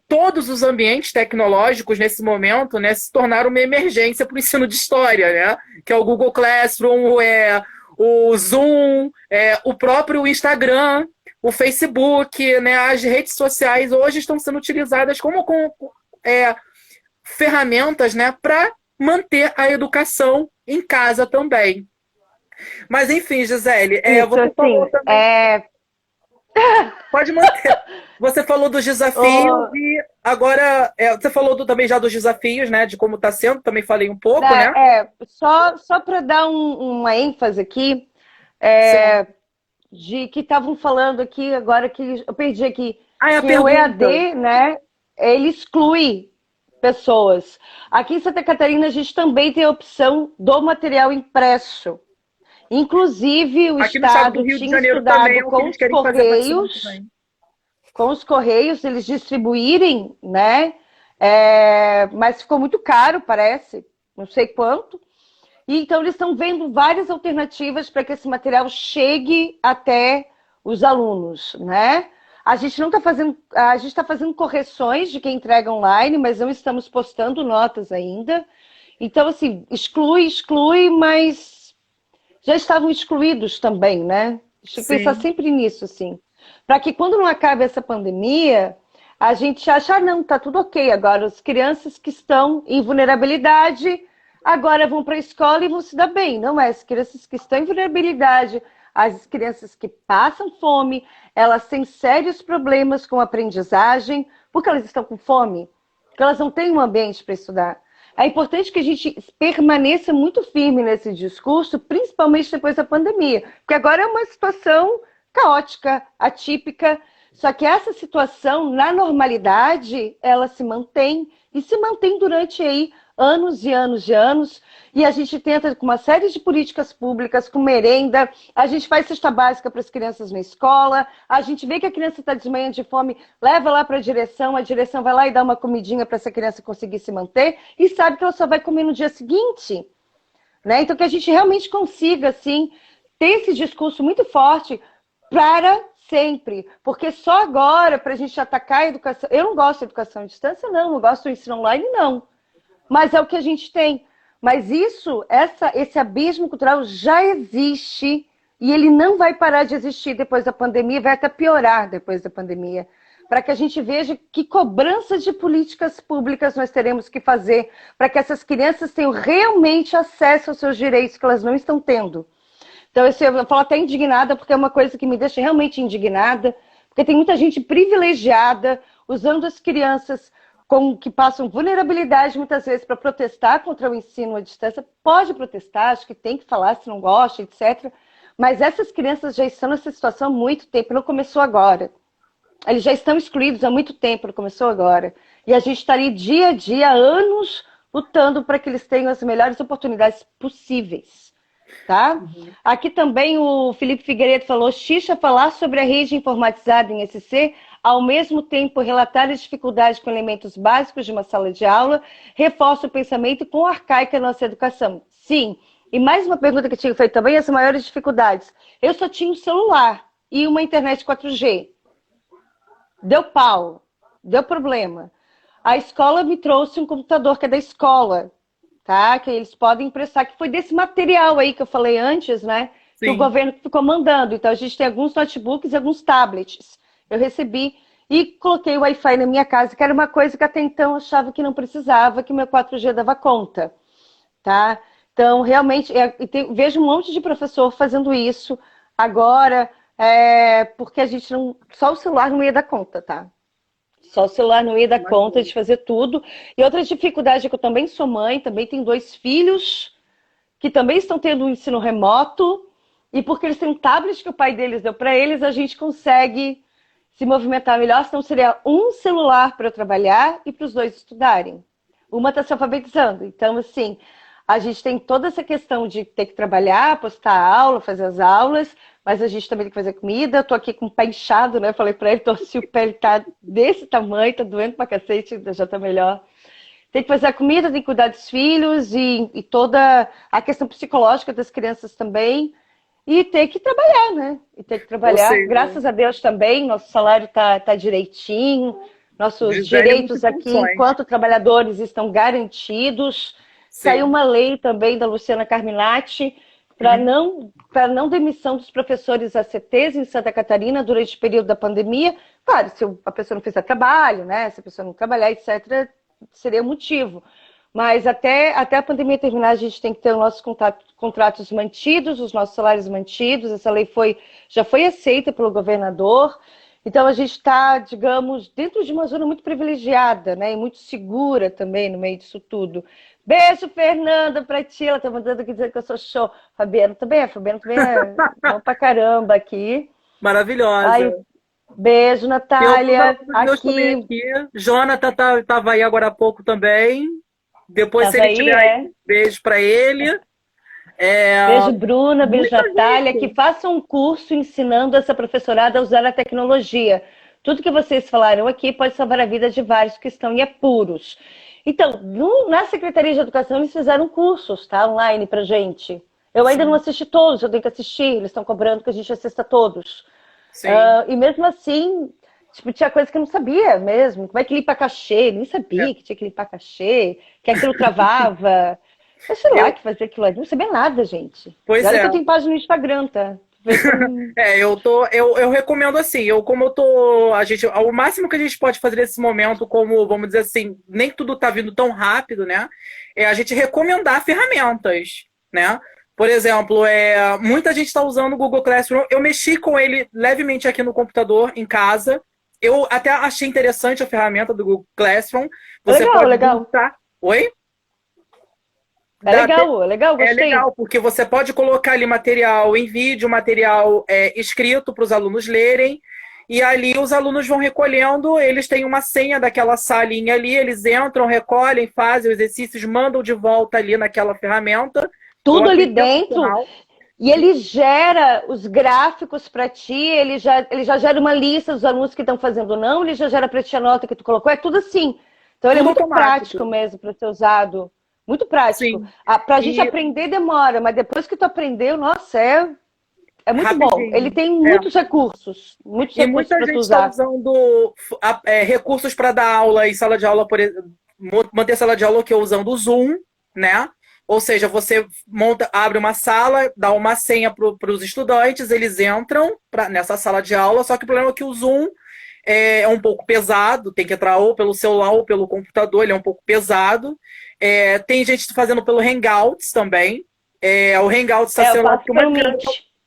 todos os ambientes tecnológicos nesse momento, né, se tornaram uma emergência para o ensino de história, né? Que é o Google Classroom, o Zoom, o próprio Instagram, o Facebook, né? As redes sociais hoje estão sendo utilizadas como ferramentas, né, para manter a educação em casa também. Mas, enfim, Gisele, você falou também... Pode manter. Você falou dos desafios e agora você falou também já dos desafios, né? De como está sendo, também falei um pouco, né? Só para dar uma ênfase aqui, de que estavam falando aqui, agora que eu perdi aqui, que o EAD, né, ele exclui pessoas. Aqui em Santa Catarina a gente também tem a opção do material impresso. Inclusive, o Estado tinha estudado com os Correios, eles distribuírem, né? Mas ficou muito caro, parece, não sei quanto. E então, eles estão vendo várias alternativas para que esse material chegue até os alunos, né? A gente não está fazendo, a gente está fazendo correções de quem entrega online, mas não estamos postando notas ainda. Então, assim, exclui, mas já estavam excluídos também, né? Deixa eu pensar sempre nisso, assim. Para que quando não acabe essa pandemia, a gente acha, não, tá tudo ok. Agora, as crianças que estão em vulnerabilidade, agora vão para a escola e vão se dar bem. Não é? As crianças que estão em vulnerabilidade, as crianças que passam fome, elas têm sérios problemas com a aprendizagem, porque elas estão com fome, porque elas não têm um ambiente para estudar. É importante que a gente permaneça muito firme nesse discurso, principalmente depois da pandemia, porque agora é uma situação caótica, atípica, só que essa situação, na normalidade, ela se mantém, e se mantém durante aí anos e anos e anos, e a gente tenta com uma série de políticas públicas, com merenda, a gente faz cesta básica para as crianças na escola, a gente vê que a criança está desmaiando de fome, leva lá para a direção vai lá e dá uma comidinha para essa criança conseguir se manter, e sabe que ela só vai comer no dia seguinte, né? Então que a gente realmente consiga, assim, ter esse discurso muito forte para Sempre, porque só agora, para a gente atacar a educação... Eu não gosto de educação à distância, não gosto do ensino online, não. Mas é o que a gente tem. Mas esse abismo cultural já existe e ele não vai parar de existir depois da pandemia, vai até piorar depois da pandemia. Para que a gente veja que cobranças de políticas públicas nós teremos que fazer para que essas crianças tenham realmente acesso aos seus direitos que elas não estão tendo. Então, eu falo até indignada, porque é uma coisa que me deixa realmente indignada, porque tem muita gente privilegiada usando as crianças que passam vulnerabilidade muitas vezes para protestar contra o ensino à distância. Pode protestar, acho que tem que falar se não gosta, etc. Mas essas crianças já estão nessa situação há muito tempo, não começou agora. Eles já estão excluídos há muito tempo, não começou agora. E a gente está ali dia a dia, anos, lutando para que eles tenham as melhores oportunidades possíveis. Tá? Uhum. Aqui também o Felipe Figueiredo falou: Xixa, falar sobre a rede informatizada em SC, ao mesmo tempo relatar as dificuldades com elementos básicos de uma sala de aula, reforça o pensamento com arcaica na nossa educação. Sim. E mais uma pergunta que eu tinha feito também, as maiores dificuldades. Eu só tinha um celular e uma internet 4G. Deu pau, deu problema. A escola me trouxe um computador que é da escola, tá? Que eles podem emprestar, que foi desse material aí que eu falei antes, né? Sim. Que o governo ficou mandando. Então, a gente tem alguns notebooks e alguns tablets. Eu recebi e coloquei o Wi-Fi na minha casa, que era uma coisa que até então eu achava que não precisava, que meu 4G dava conta, tá? Então, realmente, vejo um monte de professor fazendo isso agora, porque a gente não... Só o celular não ia dar conta, tá? Só o celular não ia dar conta de fazer tudo. E outra dificuldade é que eu também sou mãe, também tenho 2 filhos que também estão tendo um ensino remoto, e porque eles têm um tablet que o pai deles deu para eles, a gente consegue se movimentar melhor, senão seria um celular para eu trabalhar e para os 2 estudarem. Uma está se alfabetizando. Então, assim, a gente tem toda essa questão de ter que trabalhar, postar aula, fazer as aulas, mas a gente também tem que fazer comida. Eu tô aqui com o pé inchado, né? Falei para ele, torci o pé, ele tá desse tamanho, tá doendo pra cacete, já tá melhor. Tem que fazer a comida, tem que cuidar dos filhos e toda a questão psicológica das crianças também. E ter que trabalhar, né? E ter que trabalhar. Graças a Deus também, nosso salário tá direitinho, nossos direitos aqui, enquanto trabalhadores, estão garantidos. Sim. Saiu uma lei também da Luciana Carminati para não demissão dos professores ACTs em Santa Catarina durante o período da pandemia. Claro, se a pessoa não fizer trabalho, né? Se a pessoa não trabalhar, etc., seria motivo. Mas até a pandemia terminar, a gente tem que ter os nossos contratos mantidos, os nossos salários mantidos. Essa lei já foi aceita pelo governador. Então, a gente está, digamos, dentro de uma zona muito privilegiada, né? E muito segura também no meio disso tudo. Beijo, Fernanda, pra ti. Ela tá mandando aqui dizer que eu sou show. Fabiano também é bom pra caramba aqui. Maravilhosa. Ai, beijo, Natália. Aqui. Jonathan tava aí agora há pouco também. Depois, se ele tiver aí, beijo pra ele. Beijo, Bruna, beijo, Natália. Que façam um curso ensinando essa professorada a usar a tecnologia. Tudo que vocês falaram aqui pode salvar a vida de vários que estão em apuros. Então, na Secretaria de Educação, eles fizeram cursos, tá? Online pra gente. Eu ainda não assisti todos, eu tenho que assistir. Eles estão cobrando que a gente assista todos. E mesmo assim, tipo, tinha coisa que eu não sabia mesmo. Como é que limpa cachê? Nem sabia que tinha que limpar cachê, que aquilo travava. Eu sei lá que fazia aquilo ali. Não sabia nada, gente. Pois olha que eu tenho página no Instagram, tá? Eu recomendo assim, o máximo que a gente pode fazer nesse momento, como, vamos dizer assim, nem tudo tá vindo tão rápido, né? É a gente recomendar ferramentas, né? Por exemplo, muita gente está usando o Google Classroom. Eu mexi com ele levemente aqui no computador, em casa. Eu até achei interessante a ferramenta do Google Classroom. Você legal. Oi? Legal, gostei. É legal, porque você pode colocar ali material em vídeo, material escrito para os alunos lerem, e ali os alunos vão recolhendo, eles têm uma senha daquela salinha ali, eles entram, recolhem, fazem os exercícios, mandam de volta ali naquela ferramenta. Tudo ali dentro, e ele gera os gráficos para ti, ele já gera uma lista dos alunos que estão fazendo ou não, ele já gera para ti a nota que tu colocou, é tudo assim. Então ele é muito prático mesmo para ser usado. Muito prático. Para a gente aprender demora, mas depois que tu aprendeu, nossa, É muito bom. Ele tem muitos recursos. Muitos E recursos muita gente está usando recursos para dar aula em sala de aula, por exemplo, manter sala de aula que é usando o Zoom, né? Ou seja, você abre uma sala, dá uma senha para os estudantes, eles entram nessa sala de aula, só que o problema é que o Zoom é um pouco pesado, tem que entrar ou pelo celular ou pelo computador, ele é um pouco pesado. Tem gente fazendo pelo Hangouts também. O Hangouts está sendo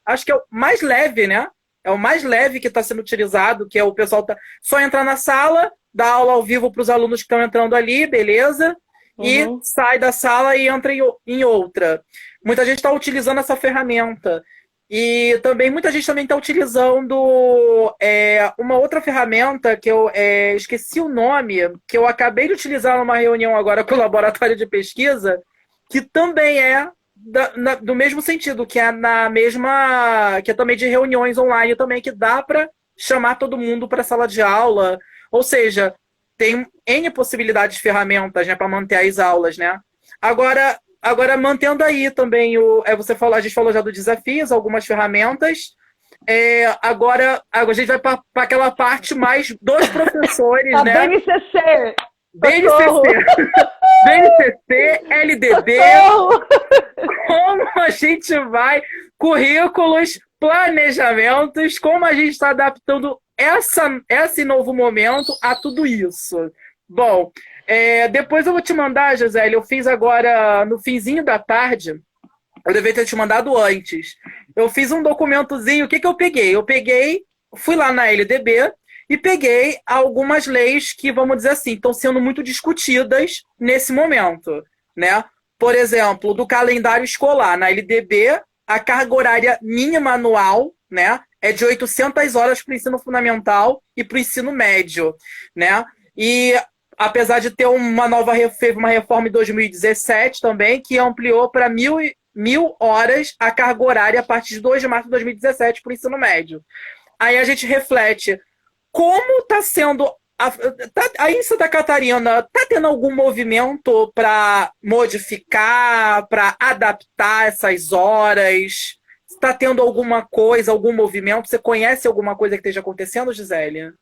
acho que é o mais leve, né? É o mais leve que está sendo utilizado, que é o pessoal só entrar na sala, dar aula ao vivo para os alunos que estão entrando ali, beleza? E sai da sala e entra em outra. Muita gente está utilizando essa ferramenta. E também muita gente também está utilizando uma outra ferramenta que eu esqueci o nome, que eu acabei de utilizar numa reunião agora com o laboratório de pesquisa, que também do mesmo sentido, que que é também de reuniões online também, que dá para chamar todo mundo para a sala de aula. Ou seja, tem N possibilidades de ferramentas, né, para manter as aulas, né? Agora mantendo aí também a gente falou já do desafios, algumas ferramentas. Agora a gente vai para aquela parte mais dos professores, a né? BNCC. BNCC, LDB, como a gente vai, currículos, planejamentos, como a gente está adaptando esse novo momento a tudo isso. Bom, depois eu vou te mandar, Gisele, eu fiz agora no finzinho da tarde, eu devia ter te mandado antes, eu fiz um documentozinho, o que eu peguei? Fui lá na LDB, e peguei algumas leis que, vamos dizer assim, estão sendo muito discutidas nesse momento, né? Por exemplo, do calendário escolar. Na LDB, a carga horária mínima anual, né, é de 800 horas para o ensino fundamental e para o ensino médio, né? E apesar de ter teve uma reforma em 2017 também, que ampliou para 1.000 horas a carga horária a partir de 2 de março de 2017 para o ensino médio. Aí a gente reflete como está sendo. Aí em Santa Catarina, está tendo algum movimento para modificar, para adaptar essas horas? Está tendo alguma coisa, algum movimento? Você conhece alguma coisa que esteja acontecendo, Gisele?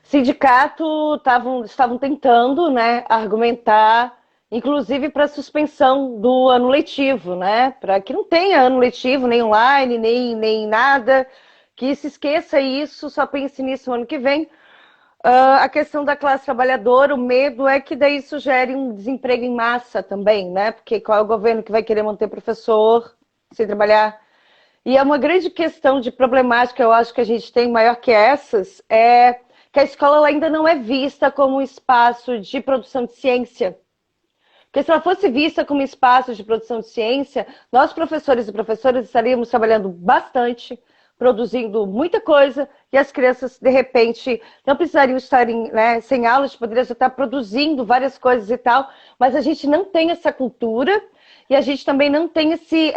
Sindicato estavam tentando, né, argumentar, inclusive para suspensão do ano letivo, né? Para que não tenha ano letivo, nem online, nem nada. Que se esqueça isso, só pense nisso no ano que vem. A questão da classe trabalhadora, o medo é que daí isso gere um desemprego em massa também, né? Porque qual é o governo que vai querer manter professor sem trabalhar? E é uma grande questão de problemática, eu acho que a gente tem maior que essas, é que a escola ela ainda não é vista como um espaço de produção de ciência. Porque se ela fosse vista como um espaço de produção de ciência, nós, professores e professoras, estaríamos trabalhando bastante, produzindo muita coisa, e as crianças, de repente, não precisariam estar sem aulas, poderiam estar produzindo várias coisas e tal, mas a gente não tem essa cultura, e a gente também não tem esse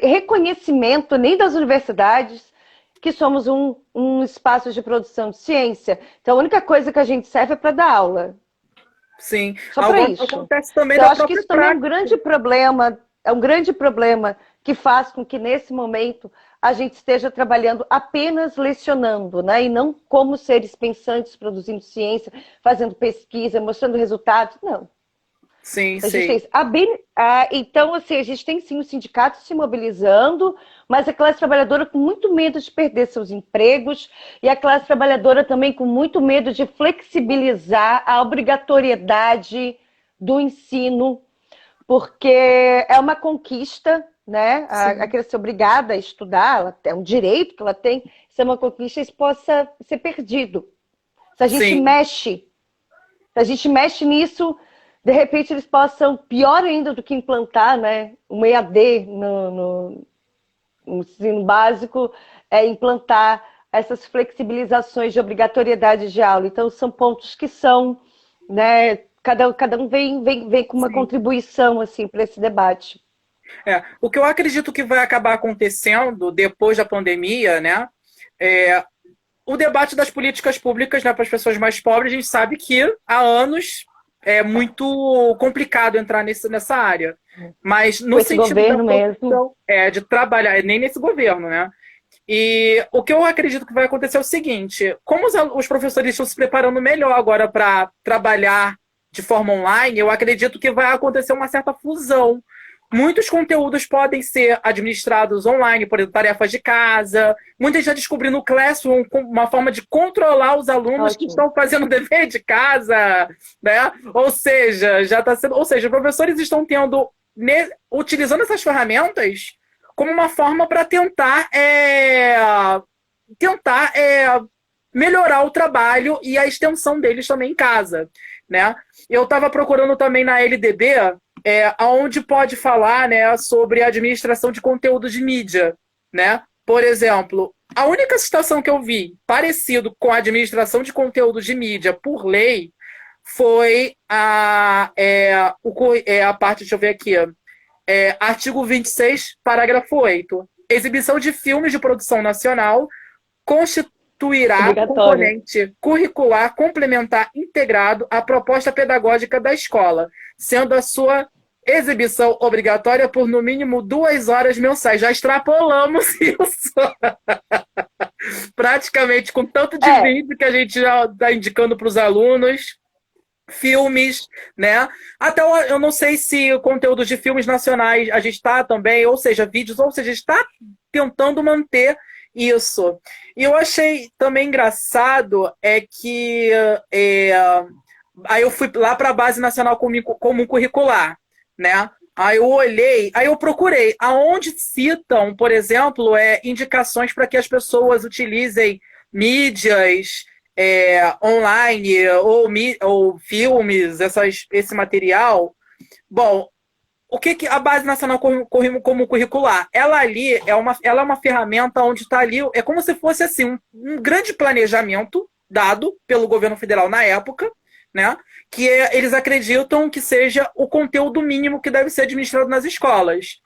reconhecimento nem das universidades, que somos um espaço de produção de ciência. Então, a única coisa que a gente serve é para dar aula. Sim. Só para isso. Acontece também então, eu acho que isso também é um grande problema que faz com que, nesse momento, a gente esteja trabalhando apenas lecionando, né? E não como seres pensantes, produzindo ciência, fazendo pesquisa, mostrando resultados. Não. Sim, a gente sim. tem então, assim, a gente tem sim os sindicatos se mobilizando, mas a classe trabalhadora com muito medo de perder seus empregos e a classe trabalhadora também com muito medo de flexibilizar a obrigatoriedade do ensino, porque é uma conquista, né? A criança é obrigada a estudar, é um direito que ela tem, se é uma conquista, isso possa ser perdido. Se a gente mexe nisso, de repente eles possam, pior ainda do que implantar, né, um EAD no ensino básico, implantar essas flexibilizações de obrigatoriedade de aula. Então, são pontos que são, né, cada um vem com uma contribuição assim, para esse debate. O que eu acredito que vai acabar acontecendo depois da pandemia, né, o debate das políticas públicas, né, para as pessoas mais pobres. A gente sabe que há anos é muito complicado entrar nessa área. Mas no Com esse sentido governo da mesmo. profissão, de trabalhar, nem nesse governo, né? E o que eu acredito que vai acontecer é o seguinte: como os professores estão se preparando melhor agora para trabalhar de forma online, eu acredito que vai acontecer uma certa fusão. Muitos conteúdos podem ser administrados online, por exemplo, tarefas de casa. Muita gente já descobriu no Classroom uma forma de controlar os alunos que Ótimo. estão fazendo dever de casa, né? Ou seja, já está sendo, ou seja, os professores estão tendo, utilizando essas ferramentas como uma forma para tentar melhorar o trabalho e a extensão deles também em casa, né? Eu estava procurando também na LDB, onde pode falar, né, sobre a administração de conteúdo de mídia, né? Por exemplo, a única citação que eu vi parecido com a administração de conteúdo de mídia por lei foi a parte, deixa eu ver aqui, artigo 26, parágrafo 8. Exibição de filmes de produção nacional constituirá Obrigatório. componente curricular complementar integrado à proposta pedagógica da escola, sendo a sua exibição obrigatória por no mínimo 2 horas mensais. Já extrapolamos isso. Praticamente com tanto de vídeo que a gente já está indicando para os alunos. Filmes, né? Até eu não sei se o conteúdo de filmes nacionais a gente está também, ou seja, vídeos, ou seja, a gente está tentando manter isso. E eu achei também engraçado que aí eu fui lá para a Base Nacional Comum Curricular, né? Aí eu olhei, aí eu procurei aonde citam, por exemplo, indicações para que as pessoas utilizem mídias online ou filmes, esse material. Bom, o que a Base Nacional Comum Curricular? Ela ali ela é uma ferramenta onde está ali, é como se fosse assim, um grande planejamento dado pelo governo federal na época, né? Que eles acreditam que seja o conteúdo mínimo que deve ser administrado nas escolas.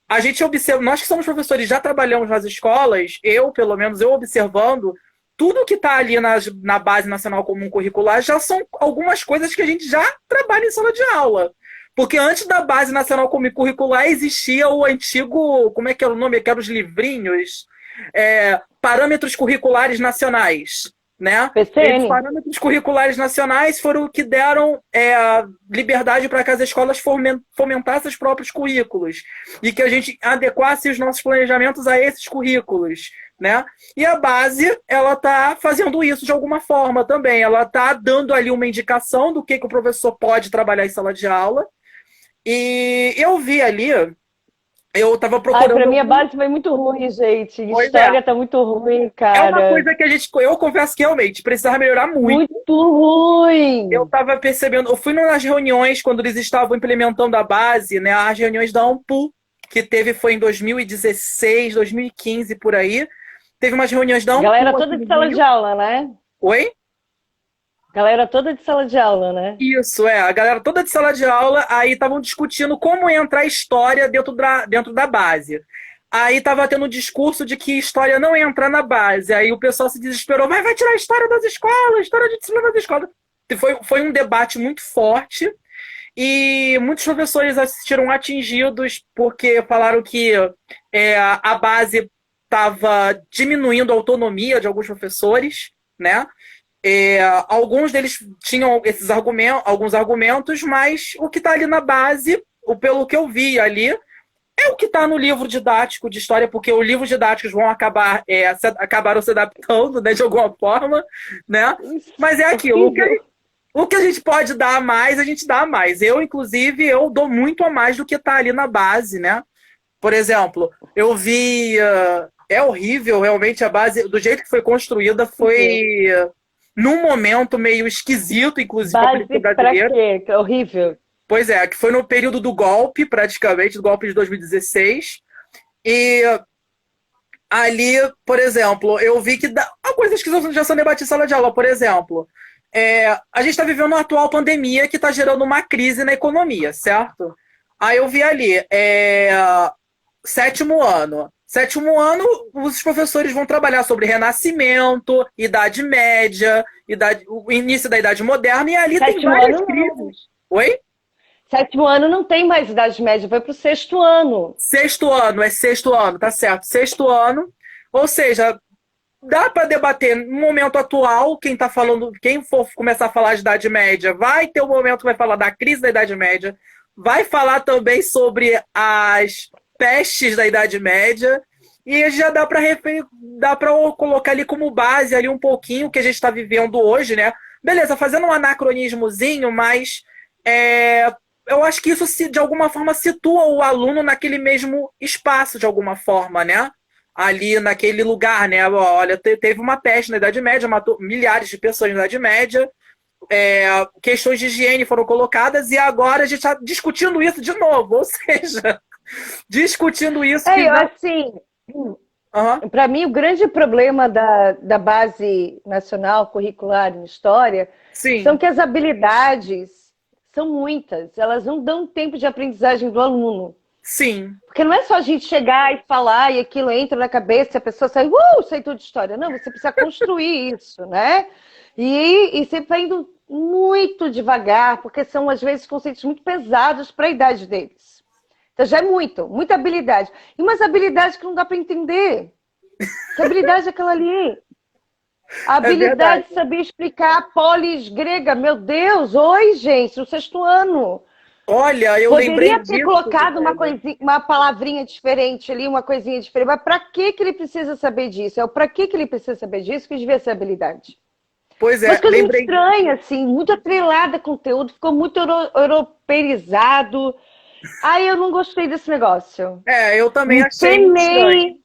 A gente observa, nós que somos professores já trabalhamos nas escolas, pelo menos eu observando, tudo que está ali na Base Nacional Comum Curricular já são algumas coisas que a gente já trabalha em sala de aula. Porque antes da Base Nacional Comum Curricular existia o antigo, como é que era o nome? Que eram os livrinhos, Parâmetros Curriculares Nacionais, né? PCN. Esses parâmetros curriculares nacionais foram o que deram liberdade para que as escolas fomentassem os próprios currículos e que a gente adequasse os nossos planejamentos a esses currículos, né? E a base, ela está fazendo isso de alguma forma também. Ela está dando ali uma indicação do que o professor pode trabalhar em sala de aula. E eu vi ali, eu estava procurando... Pra mim a base foi muito ruim, gente. História tá muito ruim, cara. É uma coisa que eu confesso que realmente precisava melhorar muito. Muito ruim! Eu estava percebendo, eu fui nas reuniões quando eles estavam implementando a base, né? As reuniões da AMPU, que foi em 2016, 2015, por aí. Teve umas reuniões da AMPU. Galera toda de sala de aula, né? Oi? Galera toda de sala de aula, né? Isso, a galera toda de sala de aula, aí estavam discutindo como entrar a história dentro da base. Aí estava tendo um discurso de que história não ia entrar na base. Aí o pessoal se desesperou, mas vai tirar a história das escolas, história de disciplina das escolas. Foi um debate muito forte e muitos professores assistiram atingidos porque falaram que a base estava diminuindo a autonomia de alguns professores, né? Alguns deles tinham alguns argumentos, mas o que está ali na base, pelo que eu vi ali, é o que está no livro didático de história, porque os livros didáticos vão acabaram se adaptando, né, de alguma forma, né? Mas é aquilo, o que a gente pode dar a mais, a gente dá a mais. Inclusive, eu dou muito a mais do que está ali na base, né? Por exemplo, eu vi... é horrível, realmente, a base, do jeito que foi construída, foi... num momento meio esquisito, inclusive, para a política brasileira. Pra quê? É horrível. Pois é, que foi no período do golpe, praticamente, do golpe de 2016. E ali, por exemplo, eu vi que há coisas que já são debatidas em sala de aula. Por exemplo, a gente está vivendo uma atual pandemia que está gerando uma crise na economia, certo? Aí eu vi ali, 7º ano. Sétimo ano, os professores vão trabalhar sobre Renascimento, Idade Média, o início da Idade Moderna, e ali tem Sétimo várias ano não. crises. Oi? Sétimo ano não tem mais Idade Média, foi pro sexto ano. Sexto ano, tá certo. Sexto ano. Ou seja, dá para debater no momento atual, quem tá falando, quem for começar a falar de Idade Média, vai ter um momento que vai falar da crise da Idade Média, vai falar também sobre as pestes da Idade Média, e já dá para colocar ali como base ali um pouquinho o que a gente está vivendo hoje, né? Beleza, fazendo um anacronismozinho, mas eu acho que isso de alguma forma situa o aluno naquele mesmo espaço, de alguma forma, né? Ali naquele lugar, né? Olha, teve uma peste na Idade Média, matou milhares de pessoas na Idade Média, questões de higiene foram colocadas, e agora a gente está discutindo isso de novo, ou seja, discutindo isso. Assim, para mim, o grande problema da Base Nacional Curricular em História são que as habilidades são muitas, elas não dão tempo de aprendizagem do aluno. Sim. Porque não é só a gente chegar e falar e aquilo entra na cabeça e a pessoa sai, sei tudo de história. Não, você precisa construir isso, né? E você vai indo muito devagar, porque são, às vezes, conceitos muito pesados para a idade deles. Então já é muita habilidade. E umas habilidades que não dá para entender. Que habilidade é aquela ali? A habilidade de saber explicar a polis grega. Meu Deus, oi, gente, no sexto ano. Olha, eu lembrei disso. Poderia ter colocado uma palavrinha diferente ali, uma coisinha diferente. Mas para que ele precisa saber disso? É o para que ele precisa saber disso que devia ser habilidade. Pois é, mas coisa muito estranha, assim, muito atrelada a conteúdo, ficou muito europeizado. Ai, eu não gostei desse negócio. Eu também achei estranho.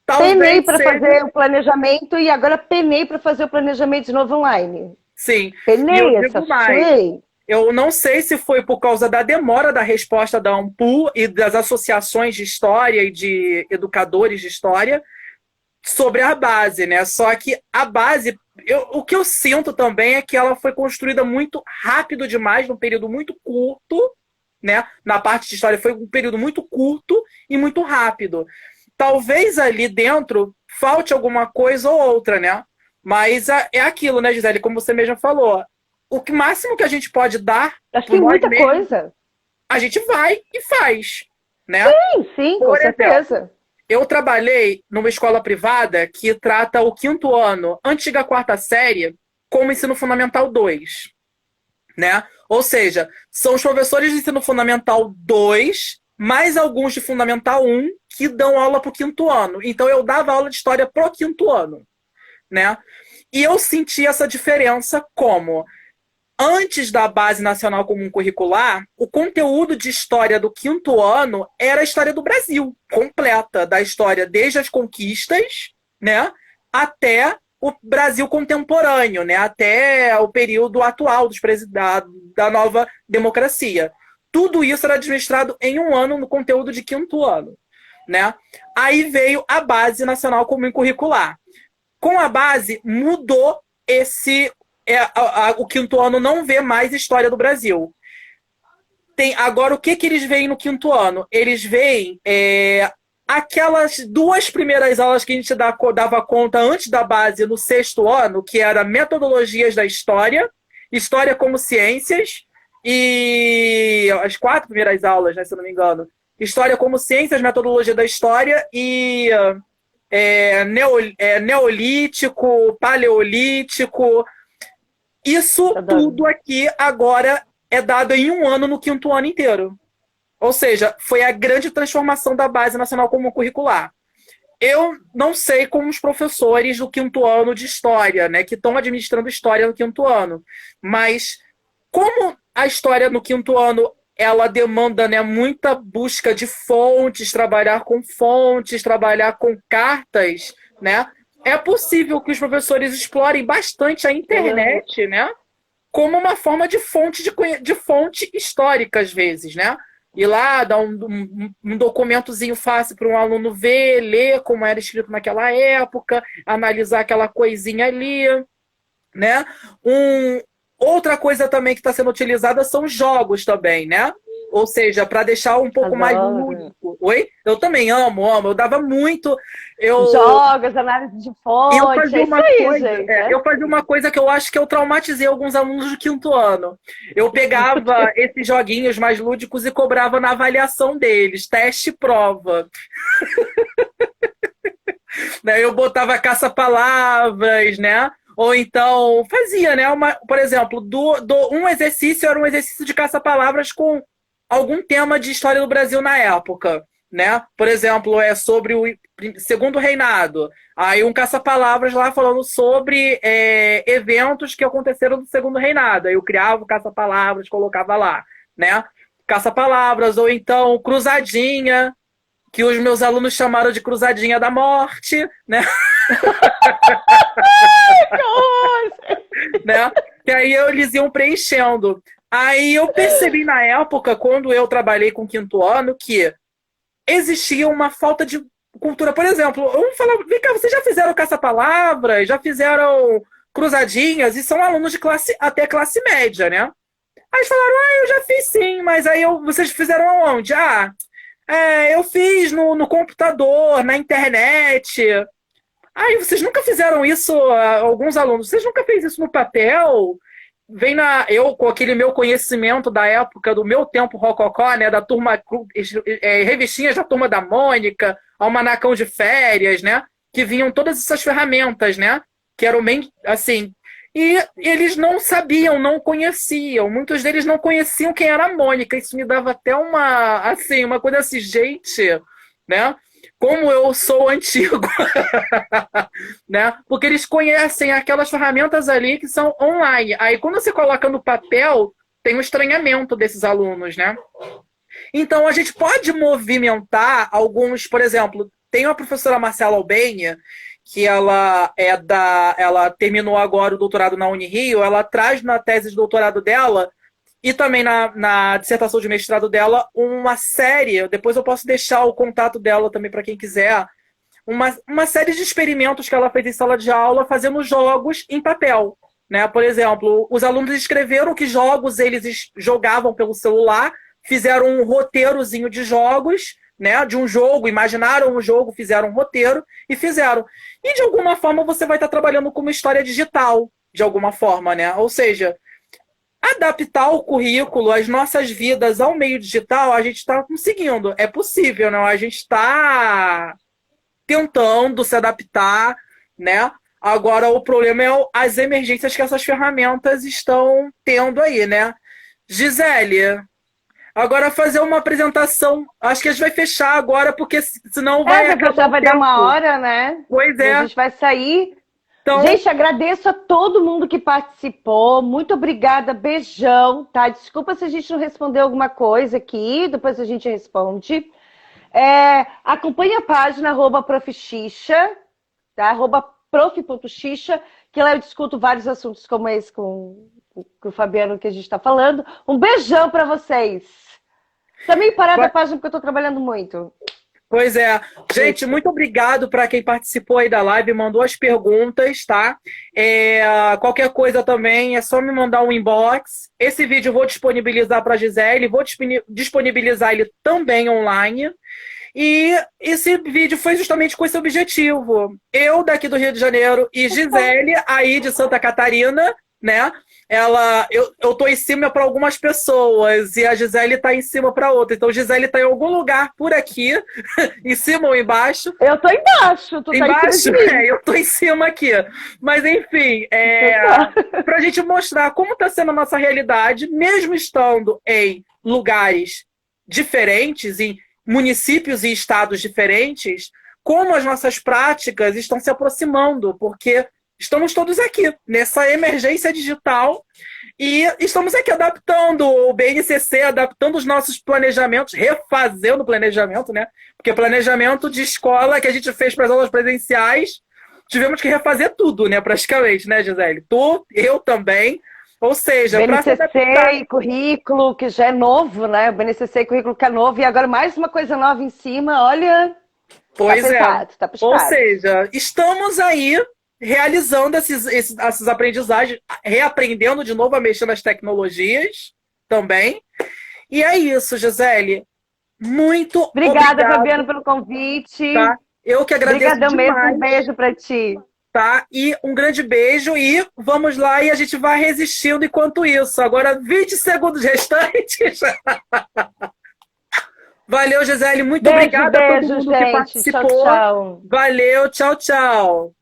Penei para fazer o planejamento e agora penei para fazer o planejamento de novo online. Sim. Penei essa mais. Eu não sei se foi por causa da demora da resposta da ANPU e das associações de história e de educadores de história sobre a base, né? Só que a base, o que eu sinto também é que ela foi construída muito rápido demais, num período muito curto, né? Na parte de história foi um período muito curto e muito rápido. Talvez ali dentro falte alguma coisa ou outra, né? Mas é aquilo, né, Gisele? Como você mesma falou, o máximo que a gente pode dar... Acho que tem muita coisa. A gente vai e faz, né? Sim, com certeza. Eu trabalhei numa escola privada que trata o quinto ano, antiga quarta série, como ensino fundamental 2, né? Ou seja, são os professores de ensino fundamental 2, mais alguns de fundamental 1, que dão aula para o quinto ano. Então eu dava aula de história pro quinto ano, né? E eu senti essa diferença como... Antes da Base Nacional Comum Curricular, o conteúdo de história do quinto ano era a história do Brasil, completa, da história desde as conquistas, né, até o Brasil contemporâneo, né, até o período atual da nova democracia. Tudo isso era administrado em um ano no conteúdo de quinto ano, né? Aí veio a Base Nacional Comum Curricular. Com a base, mudou o quinto ano não vê mais história do Brasil. Agora, o que eles veem no quinto ano? Eles veem aquelas 2 primeiras aulas que a gente dava conta antes da base no sexto ano, que era metodologias da história, história como ciências, e as 4 primeiras aulas, né, se eu não me engano, história como ciências, metodologia da história e neolítico, paleolítico. Isso tudo aqui agora é dado em um ano no quinto ano inteiro. Ou seja, foi a grande transformação da Base Nacional Comum Curricular. Eu não sei como os professores do quinto ano de história, né, que estão administrando história no quinto ano, mas como a história no quinto ano ela demanda, né, muita busca de fontes, trabalhar com cartas, né? É possível que os professores explorem bastante a internet, né? Como uma forma de fonte histórica, às vezes, né? Ir lá, dar um documentozinho fácil para um aluno ver, ler como era escrito naquela época, analisar aquela coisinha ali, né? Outra coisa também que está sendo utilizada são jogos também, né? Ou seja, para deixar um pouco mais lúdico. Oi? Eu também amo. Eu dava muito. Jogos, análise de fonte, é isso aí, gente. Eu fazia uma coisa que eu acho que eu traumatizei alguns alunos do quinto ano. Eu pegava esses joguinhos mais lúdicos e cobrava na avaliação deles, teste e prova. Eu botava caça-palavras, né? Ou então fazia, né? Por exemplo, um exercício era um exercício de caça-palavras com algum tema de história do Brasil na época, né? Por exemplo, é sobre o Segundo Reinado. Aí um caça-palavras lá falando sobre eventos que aconteceram no Segundo Reinado. Aí eu criava o caça-palavras, colocava lá, né? Caça-palavras, ou então cruzadinha, que os meus alunos chamaram de cruzadinha da morte, né? Né? Que aí eles iam preenchendo. Aí eu percebi na época, quando eu trabalhei com o quinto ano, que existia uma falta de cultura. Por exemplo, eu falava, vem cá, vocês já fizeram caça-palavras? Já fizeram cruzadinhas? E são alunos de até classe média, né? Aí eles falaram, eu já fiz sim, mas aí vocês fizeram aonde? Eu fiz no computador, na internet. Aí vocês nunca fizeram isso, alguns alunos, vocês nunca fez isso no papel? Eu, com aquele meu conhecimento da época, do meu tempo rococó, né, da turma, revistinhas da Turma da Mônica, almanacão de férias, né, que vinham todas essas ferramentas, né, que eram bem, assim, e eles não sabiam, não conheciam, muitos deles não conheciam quem era a Mônica, isso me dava até uma coisa assim, gente, né, como eu sou antigo, né? Porque eles conhecem aquelas ferramentas ali que são online. Aí, quando você coloca no papel, tem um estranhamento desses alunos, né? Então, a gente pode movimentar alguns, por exemplo, tem uma professora Marcela Albenha, que ela terminou agora o doutorado na Unirio, ela traz na tese de doutorado dela e também na dissertação de mestrado dela, uma série, depois eu posso deixar o contato dela também para quem quiser, uma série de experimentos que ela fez em sala de aula fazendo jogos em papel. Né? Por exemplo, os alunos escreveram que jogos eles jogavam pelo celular, fizeram um roteirozinho de jogos, né? De um jogo, imaginaram um jogo, fizeram um roteiro e fizeram. E de alguma forma você vai estar trabalhando com uma história digital, de alguma forma, né? Ou seja, adaptar o currículo, as nossas vidas ao meio digital, a gente está conseguindo. É possível, não? A gente está tentando se adaptar, né? Agora, o problema é as emergências que essas ferramentas estão tendo aí, né? Gisele, agora fazer uma apresentação. Acho que a gente vai fechar agora, porque senão vai acabar vai dar uma hora, né? Pois é. A gente vai sair. Então... Gente, agradeço a todo mundo que participou. Muito obrigada, beijão, tá? Desculpa se a gente não respondeu alguma coisa aqui, depois a gente responde. Acompanhe a página @profxixa, tá? @prof.xixa, que lá eu discuto vários assuntos como esse com o Fabiano que a gente está falando. Um beijão para vocês. Também parar da página porque eu estou trabalhando muito. Pois é. Gente, muito obrigado para quem participou aí da live, mandou as perguntas, tá? Qualquer coisa também, é só me mandar um inbox. Esse vídeo eu vou disponibilizar para a Gisele, vou disponibilizar ele também online. E esse vídeo foi justamente com esse objetivo. Eu, daqui do Rio de Janeiro, e Gisele, aí de Santa Catarina, né? Eu tô em cima para algumas pessoas e a Gisele tá em cima para outra. Então, Gisele tá em algum lugar por aqui, em cima ou embaixo. Eu tô embaixo, tu embaixo? Tá em cima. Eu tô em cima aqui. Mas, enfim, pra gente mostrar como tá sendo a nossa realidade, mesmo estando em lugares diferentes, em municípios e estados diferentes, como as nossas práticas estão se aproximando, porque estamos todos aqui, nessa emergência digital, e estamos aqui adaptando o BNCC, adaptando os nossos planejamentos, refazendo o planejamento, né? Porque planejamento de escola que a gente fez para as aulas presenciais, tivemos que refazer tudo, né? Praticamente, né, Gisele? Tu, eu também. Ou seja, BNCC e currículo, que já é novo, né? O BNCC e currículo que é novo, e agora mais uma coisa nova em cima, olha... Pois tá puxado. Ou seja, estamos aí realizando essas aprendizagens, reaprendendo de novo a mexer nas tecnologias também. E é isso, Gisele. Muito Obrigada, obrigado, Fabiano, pelo convite. tá? Eu que agradeço Obrigadão mesmo, demais. um beijo para ti. Tá? E um grande beijo e vamos lá e a gente vai resistindo enquanto isso. Agora 20 segundos restantes. Valeu, Gisele. Muito Beijo, obrigada a todo beijo, mundo que gente. participou. Tchau, tchau. Valeu, tchau, tchau.